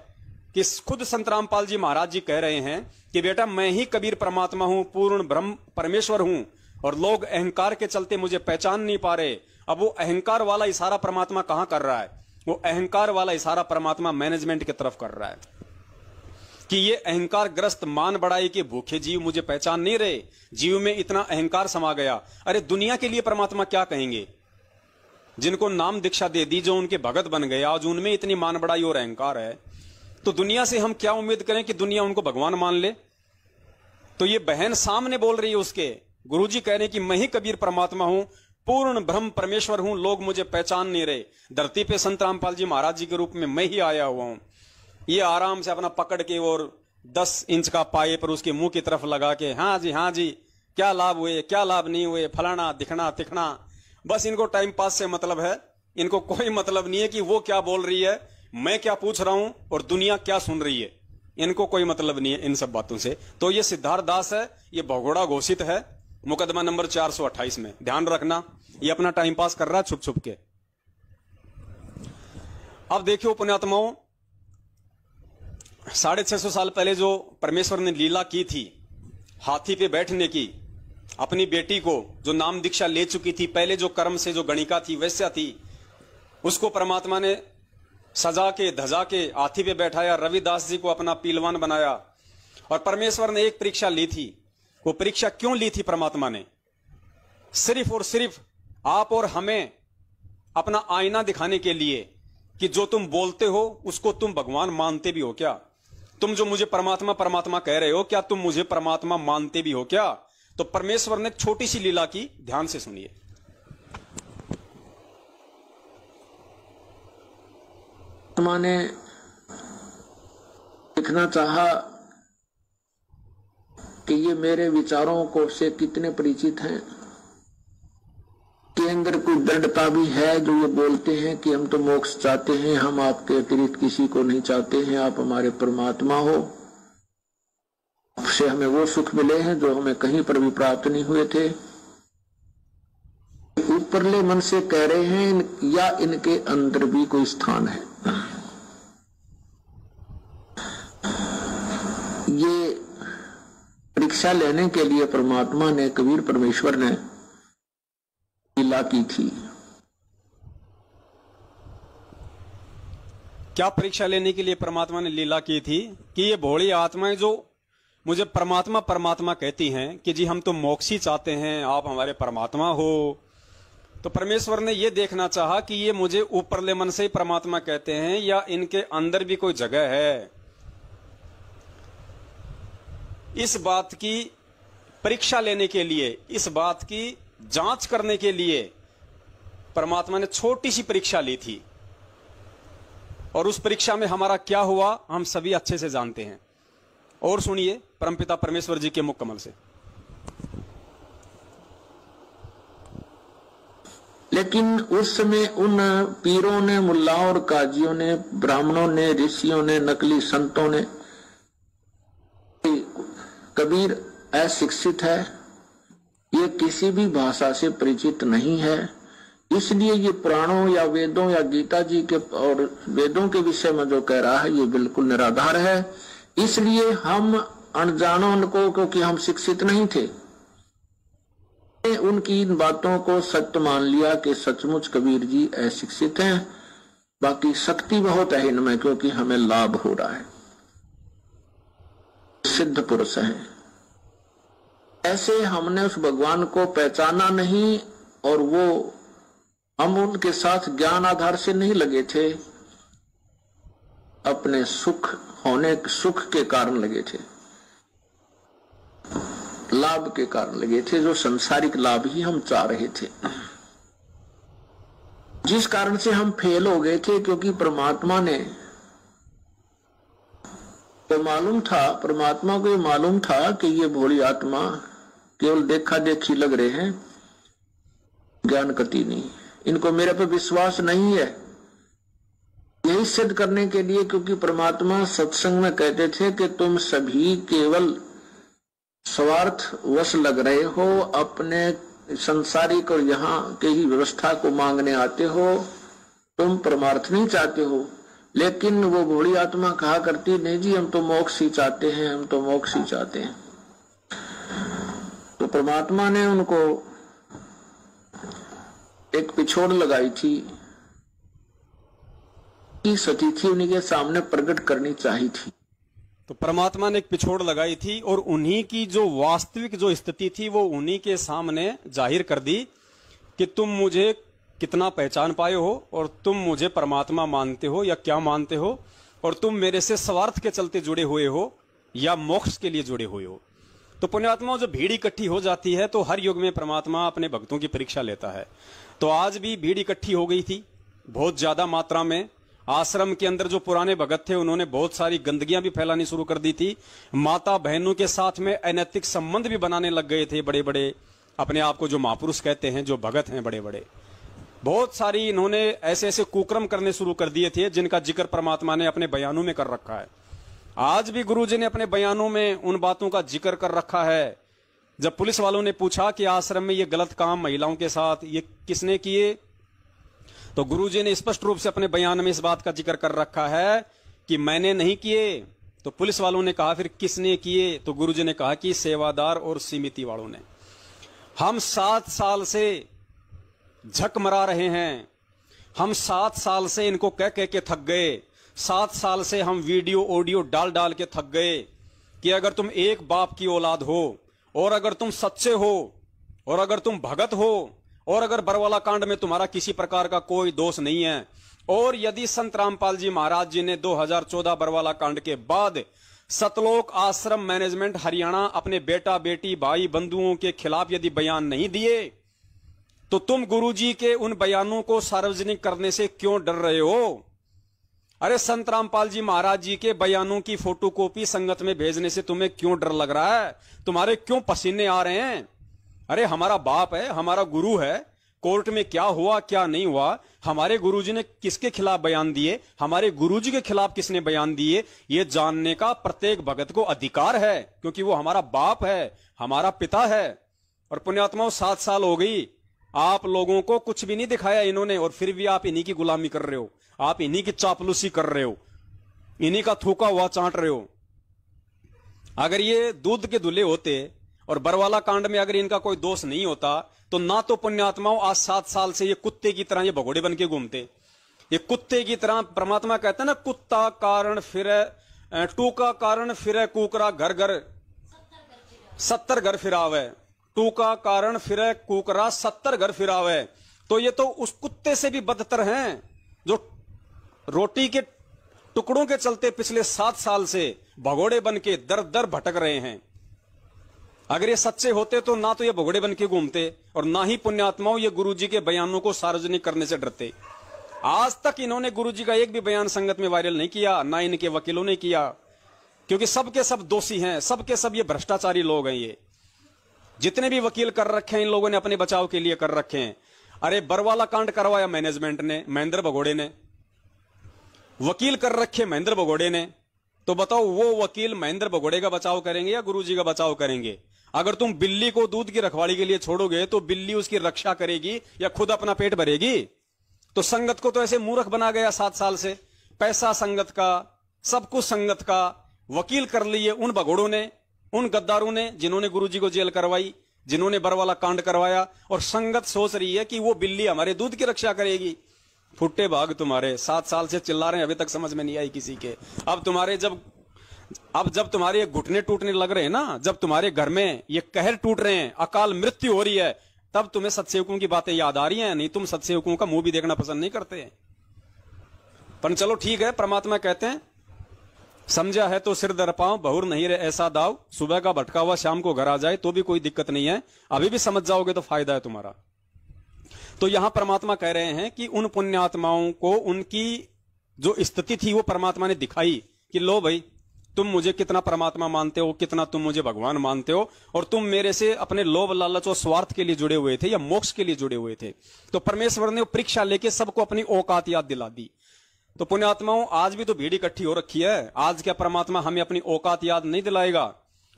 कि खुद संत रामपाल जी महाराज जी कह रहे हैं कि बेटा मैं ही कबीर परमात्मा हूं, पूर्ण ब्रह्म परमेश्वर हूं, और लोग अहंकार के चलते मुझे पहचान नहीं पा रहे। अब वो अहंकार वाला इशारा परमात्मा कहां कर रहा है? वो अहंकार वाला इशारा परमात्मा मैनेजमेंट की तरफ कर रहा है कि ये अहंकार ग्रस्त मान बढ़ाई के भूखे जीव मुझे पहचान नहीं रहे। जीव में इतना अहंकार समा गया। अरे दुनिया के लिए परमात्मा क्या कहेंगे? जिनको नाम दीक्षा दे दी, जो उनके भगत बन गए, आज उनमें इतनी मान बढ़ाई और अहंकार है, तो दुनिया से हम क्या उम्मीद करें कि दुनिया उनको भगवान मान ले? तो ये बहन सामने बोल रही है उसके, गुरुजी कह रहे हैं कि मैं ही कबीर परमात्मा हूं, पूर्ण ब्रह्म परमेश्वर हूं, लोग मुझे पहचान नहीं रहे। धरती पे संत रामपाल जी महाराज जी के रूप में मैं ही आया हुआ हूं। ये आराम से अपना पकड़ के और 10 इंच का पाए पर उसके मुंह की तरफ लगा के, हाँ जी क्या लाभ हुए, क्या लाभ नहीं हुए, फलाना दिखना तिखना। बस इनको टाइम पास से मतलब है। इनको कोई मतलब नहीं है कि वो क्या बोल रही है, मैं क्या पूछ रहा हूं और दुनिया क्या सुन रही है। इनको कोई मतलब नहीं है इन सब बातों से। तो ये सिद्धार्थ दास है, ये भगोड़ा घोषित है मुकदमा नंबर 428 में। ध्यान रखना, ये अपना टाइम पास कर रहा है छुप छुप के। अब देखियो पुण्यात्माओं, 650 साल पहले जो परमेश्वर ने लीला की थी हाथी पे बैठने की, अपनी बेटी को जो नाम दीक्षा ले चुकी थी, पहले जो कर्म से जो गणिका थी वैश्या थी, उसको परमात्मा ने सजा के धजा के हाथी पे बैठाया, रविदास जी को अपना पीलवान बनाया। और परमेश्वर ने एक परीक्षा ली थी। वो परीक्षा क्यों ली थी परमात्मा ने? सिर्फ और सिर्फ आप और हमें अपना आईना दिखाने के लिए कि जो तुम बोलते हो उसको तुम भगवान मानते भी हो क्या? तुम जो मुझे परमात्मा परमात्मा कह रहे हो, क्या तुम मुझे परमात्मा मानते भी हो क्या? तो परमेश्वर ने एक छोटी सी लीला की, ध्यान से सुनिए। मैंने लिखना चाहा कि ये मेरे विचारों को से कितने परिचित हैं, के अंदर कोई दृढ़ता भी है जो ये बोलते हैं कि हम तो मोक्ष चाहते हैं, हम आपके अतिरिक्त किसी को नहीं चाहते हैं, आप हमारे परमात्मा हो, आपसे हमें वो सुख मिले हैं जो हमें कहीं पर भी प्राप्त नहीं हुए थे। ऊपरले मन से कह रहे हैं या इनके अंदर भी कोई स्थान है? ये परीक्षा लेने के लिए परमात्मा ने, कबीर परमेश्वर ने लीला की थी। क्या परीक्षा लेने के लिए परमात्मा ने लीला की थी? कि ये भोली आत्माएं जो मुझे परमात्मा परमात्मा कहती हैं कि जी हम तो मोक्ष ही चाहते हैं, आप हमारे परमात्मा हो, तो परमेश्वर ने ये देखना चाहा कि ये मुझे ऊपरले मन से ही परमात्मा कहते हैं या इनके अंदर भी कोई जगह है। इस बात की परीक्षा लेने के लिए, इस बात की जांच करने के लिए परमात्मा ने छोटी सी परीक्षा ली थी, और उस परीक्षा में हमारा क्या हुआ हम सभी अच्छे से जानते हैं। और सुनिए परमपिता परमेश्वर जी के मुख कमल से। लेकिन उस समय उन पीरों ने, मुल्लाओं और काजियों ने, ब्राह्मणों ने, ऋषियों ने, नकली संतों ने, कबीर अशिक्षित है, ये किसी भी भाषा से परिचित नहीं है, इसलिए ये पुराणों या वेदों या गीता जी के और वेदों के विषय में जो कह रहा है ये बिल्कुल निराधार है। इसलिए हम अनजानों को, क्योंकि हम शिक्षित नहीं थे, उनकी इन बातों को सत्य मान लिया कि सचमुच कबीर जी अशिक्षित हैं, बाकी शक्ति बहुत है इनमें, क्योंकि हमें लाभ हो रहा है, सिद्ध पुरुष है। ऐसे हमने उस भगवान को पहचाना नहीं, और वो हम उनके साथ ज्ञान आधार से नहीं लगे थे, अपने सुख के कारण लगे थे, लाभ के कारण लगे थे, जो सांसारिक लाभ ही हम चाह रहे थे, जिस कारण से हम फेल हो गए थे। क्योंकि परमात्मा ने तो मालूम था, परमात्मा को ये मालूम था कि ये भोली आत्मा केवल देखा देखी लग रहे हैं, ज्ञान कति नहीं, इनको मेरे पे विश्वास नहीं है। यही सिद्ध करने के लिए, क्योंकि परमात्मा सत्संग में कहते थे कि तुम सभी केवल स्वार्थ वश लग रहे हो, अपने संसारिक और यहाँ के ही व्यवस्था को मांगने आते हो, तुम परमार्थ नहीं चाहते हो। लेकिन वो भोली आत्मा कहा करती, नहीं जी हम तो मोक्ष ही चाहते हैं, हम तो मोक्ष ही चाहते हैं। तो परमात्मा ने उनको एक पिछोड़ लगाई थी, सती थी, उन्हीं के सामने प्रकट करनी चाहिए थी। तो परमात्मा ने एक पिछोड़ लगाई थी और उन्हीं की जो वास्तविक जो स्थिति थी वो उन्हीं के सामने जाहिर कर दी कि तुम मुझे कितना पहचान पाए हो, और तुम मुझे परमात्मा मानते हो या क्या मानते हो, और तुम मेरे से स्वार्थ के चलते जुड़े हुए हो या मोक्ष के लिए जुड़े हुए हो। तो पुण्यात्माओं, जब भीड़ इकट्ठी हो जाती है तो हर युग में परमात्मा अपने भक्तों की परीक्षा लेता है। तो आज भी भीड़ इकट्ठी हो गई थी बहुत ज्यादा मात्रा में। आश्रम के अंदर जो पुराने भगत थे उन्होंने बहुत सारी गंदगियां भी फैलानी शुरू कर दी थी। माता बहनों के साथ में अनैतिक संबंध भी बनाने लग गए थे बड़े बड़े, अपने आप को जो महापुरुष कहते हैं, जो भगत हैं बड़े बड़े। बहुत सारी इन्होंने ऐसे ऐसे कुकर्म करने शुरू कर दिए थे जिनका जिक्र परमात्मा ने अपने बयानों में कर रखा है। आज भी गुरु जी ने अपने बयानों में उन बातों का जिक्र कर रखा है। जब पुलिस वालों ने पूछा कि आश्रम में ये गलत काम महिलाओं के साथ ये किसने किए, तो गुरुजी ने स्पष्ट रूप से अपने बयान में इस बात का जिक्र कर रखा है कि मैंने नहीं किए। तो पुलिस वालों ने कहा फिर किसने किए, तो गुरुजी ने कहा कि सेवादार और समिति वालों ने। हम 7 साल से झक मरा रहे हैं, हम 7 साल से इनको कह कह के थक गए, 7 साल से हम वीडियो ऑडियो डाल डाल के थक गए कि अगर तुम एक बाप की औलाद हो, और अगर तुम सच्चे हो, और अगर तुम भगत हो, और अगर बरवाला कांड में तुम्हारा किसी प्रकार का कोई दोष नहीं है, और यदि संत रामपाल जी महाराज जी ने 2014 बरवाला कांड के बाद सतलोक आश्रम मैनेजमेंट हरियाणा अपने बेटा बेटी भाई बंधुओं के खिलाफ यदि बयान नहीं दिए, तो तुम गुरुजी के उन बयानों को सार्वजनिक करने से क्यों डर रहे हो? अरे संत रामपाल जी महाराज जी के बयानों की फोटोकॉपी संगत में भेजने से तुम्हें क्यों डर लग रहा है? तुम्हारे क्यों पसीने आ रहे हैं? अरे हमारा बाप है, हमारा गुरु है, कोर्ट में क्या हुआ क्या नहीं हुआ, हमारे गुरुजी ने किसके खिलाफ बयान दिए, हमारे गुरुजी के खिलाफ किसने बयान दिए, ये जानने का प्रत्येक भगत को अधिकार है, क्योंकि वो हमारा बाप है, हमारा पिता है। और पुण्यात्माओं 7 साल हो गई, आप लोगों को कुछ भी नहीं दिखाया इन्होंने, और फिर भी आप इन्हीं की गुलामी कर रहे हो, आप इन्हीं की चापलूसी कर रहे हो, इन्हीं का थूका हुआ चाट रहे हो। अगर ये दूध के धुले होते और बरवाला कांड में अगर इनका कोई दोष नहीं होता, तो ना तो पुण्यात्माओं आज 7 साल से ये कुत्ते की तरह ये भगोड़े बन के घूमते। ये कुत्ते की तरह, परमात्मा कहता है ना, कुत्ता कारण फिरे टूका कारण फिरे कुकरा घर घर 70 घर फिरावे, टूका कारण फिरे कुकरा 70 घर फिरावे। तो ये तो उस कुत्ते से भी बदतर हैं जो रोटी के टुकड़ों के चलते पिछले 7 साल से भगोड़े बन के दर दर भटक रहे हैं। अगर ये सच्चे होते तो ना तो ये भगोड़े बन के घूमते और ना ही पुण्यात्माओं ये गुरुजी के बयानों को सार्वजनिक करने से डरते। आज तक इन्होंने गुरुजी का एक भी बयान संगत में वायरल नहीं किया, ना इनके वकीलों ने किया, क्योंकि सबके सब दोषी हैं, सबके सब ये भ्रष्टाचारी लोग हैं। ये जितने भी वकील कर रखे हैं इन लोगों ने अपने बचाव के लिए कर रखे हैं। अरे बरवाला कांड करवाया मैनेजमेंट ने, महेंद्र भगोड़े ने, वकील कर रखे महेंद्र भगोड़े ने। तो बताओ वो वकील महेंद्र भगोड़े का बचाव करेंगे या गुरुजी का बचाव करेंगे? अगर तुम बिल्ली को दूध की रखवाली के लिए छोड़ोगे तो बिल्ली उसकी रक्षा करेगी या खुद अपना पेट भरेगी? तो संगत को तो ऐसे मूर्ख बना गया 7 साल से। पैसा संगत का, सब कुछ संगत का, वकील कर लिए उन भगोड़ों ने, उन गद्दारों ने जिन्होंने गुरुजी को जेल करवाई, जिन्होंने बरवाला कांड करवाया। और संगत सोच रही है कि वो बिल्ली हमारे दूध की रक्षा करेगी। फुट्टे भाग तुम्हारे 7 साल से चिल्ला रहे हैं, अभी तक समझ में नहीं आई किसी के। अब जब तुम्हारे घुटने टूटने लग रहे हैं ना, जब तुम्हारे घर में ये कहर टूट रहे हैं, अकाल मृत्यु हो रही है, तब तुम्हें सत्सेवकों की बातें याद आ रही हैं। नहीं तुम सत्सेवकों का मुंह भी देखना पसंद नहीं करते। पर चलो ठीक है, परमात्मा कहते हैं समझा है तो सिर दर पांव, बहुर नहीं रहे ऐसा दाव, सुबह का भटका हुआ शाम को घर आ जाए तो भी कोई दिक्कत नहीं है। अभी भी समझ जाओगे तो फायदा है तुम्हारा। तो यहां परमात्मा कह रहे हैं कि उन पुण्यात्माओं को उनकी जो स्थिति थी वो परमात्मा ने दिखाई कि लो भाई तुम मुझे कितना परमात्मा मानते हो, कितना तुम मुझे भगवान मानते हो, और तुम मेरे से अपने लोभ लालच और स्वार्थ के लिए जुड़े हुए थे या मोक्ष के लिए जुड़े हुए थे। तो परमेश्वर ने परीक्षा लेके सबको अपनी औकात याद दिला दी। तो पुण्यात्माओं आज भी तो भीड़ इकट्ठी हो रखी है। आज क्या परमात्मा हमें अपनी औकात याद नहीं दिलाएगा?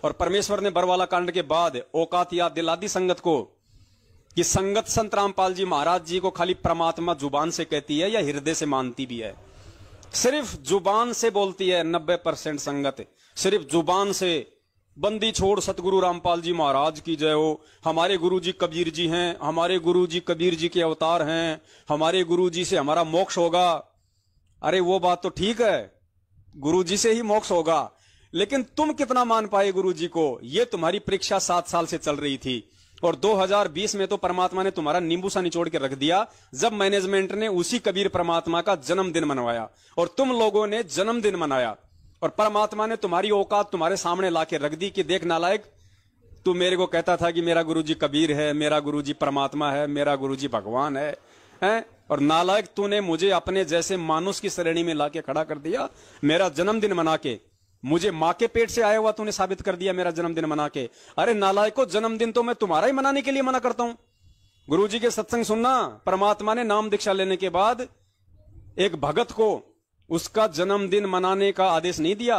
और परमेश्वर ने बरवाला कांड के बाद औकात याद दिला दी संगत को कि संगत संत रामपाल जी महाराज जी को खाली परमात्मा जुबान से कहती है या हृदय से मानती भी है? सिर्फ जुबान से बोलती है 90% संगत, सिर्फ जुबान से। बंदी छोड़ सतगुरु रामपाल जी महाराज की जय हो, हमारे गुरु जी कबीर जी हैं, हमारे गुरु जी कबीर जी के अवतार हैं, हमारे गुरु जी से हमारा मोक्ष होगा। अरे वो बात तो ठीक है, गुरु जी से ही मोक्ष होगा, लेकिन तुम कितना मान पाए गुरु जी को? ये तुम्हारी परीक्षा 7 साल से चल रही थी। और 2020 में तो परमात्मा ने तुम्हारा नींबू सा निचोड़ के रख दिया जब मैनेजमेंट ने उसी कबीर परमात्मा का जन्मदिन मनवाया और तुम लोगों ने जन्मदिन मनाया। और परमात्मा ने तुम्हारी औकात तुम्हारे सामने लाके रख दी कि देख नालायक, तू मेरे को कहता था कि मेरा गुरुजी कबीर है, मेरा गुरुजी परमात्मा है, मेरा गुरुजी भगवान है? और नालायक तूने मुझे अपने जैसे मानुष की श्रेणी में लाके खड़ा कर दिया। मेरा जन्मदिन मना के, मुझे मां के पेट से आया हुआ तूने साबित कर दिया मेरा जन्मदिन मना के। अरे नालायको, जन्मदिन तो मैं तुम्हारा ही मनाने के लिए मना करता हूं। गुरुजी के सत्संग सुनना, परमात्मा ने नाम दीक्षा लेने के बाद एक भगत को उसका जन्मदिन मनाने का आदेश नहीं दिया।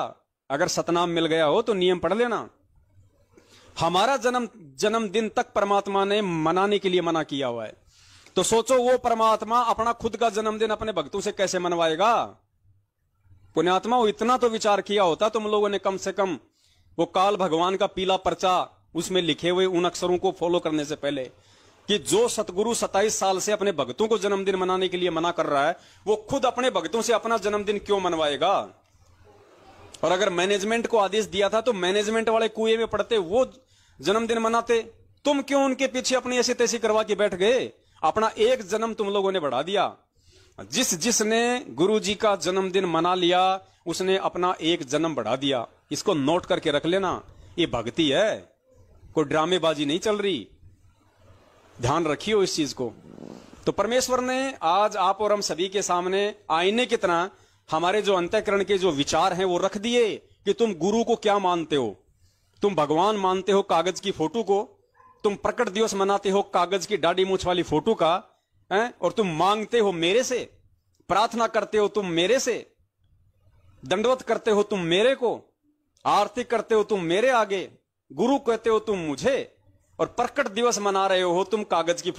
अगर सतनाम मिल गया हो तो नियम पढ़ लेना। हमारा जन्मदिन तक परमात्मा ने मनाने के लिए मना किया हुआ है। तो सोचो वो परमात्मा अपना खुद का जन्मदिन अपने भक्तों से कैसे मनवाएगा? पुण्यात्मा इतना तो विचार किया होता तुम लोगों ने कम से कम वो काल भगवान का पीला पर्चा, उसमें लिखे हुए उन अक्षरों को फॉलो करने से पहले कि जो सतगुरु 27 साल से अपने भक्तों को जन्मदिन मनाने के लिए मना कर रहा है, वो खुद अपने भक्तों से अपना जन्मदिन क्यों मनवाएगा? और अगर मैनेजमेंट को आदेश दिया था तो मैनेजमेंट वाले कुएं में पड़ते, वो जन्मदिन मनाते। तुम क्यों उनके पीछे अपनी ऐसी तैसी करवा के बैठ गए? अपना एक जन्म तुम लोगों ने बढ़ा दिया। जिसने गुरुजी का जन्मदिन मना लिया उसने अपना एक जन्म बढ़ा दिया। इसको नोट करके रख लेना, ये भक्ति है, कोई ड्रामेबाजी नहीं चल रही। ध्यान रखियो इस चीज को। तो परमेश्वर ने आज आप और हम सभी के सामने आईने की तरह हमारे जो अंतःकरण के जो विचार हैं वो रख दिए कि तुम गुरु को क्या मानते हो। तुम भगवान मानते हो कागज की फोटो को, तुम प्रकट दिवस मनाते हो कागज की दाढ़ी मूछ वाली फोटो का, और तुम मांगते हो मेरे से, प्रार्थना करते हो तुम मेरे से, दंडवत करते हो तुम मेरे को, आरती करते हो तुम मेरे आगे, गुरु कहते हो तुम मुझे, और प्रकट दिवस मना रहे हो तुम कागज की फोटो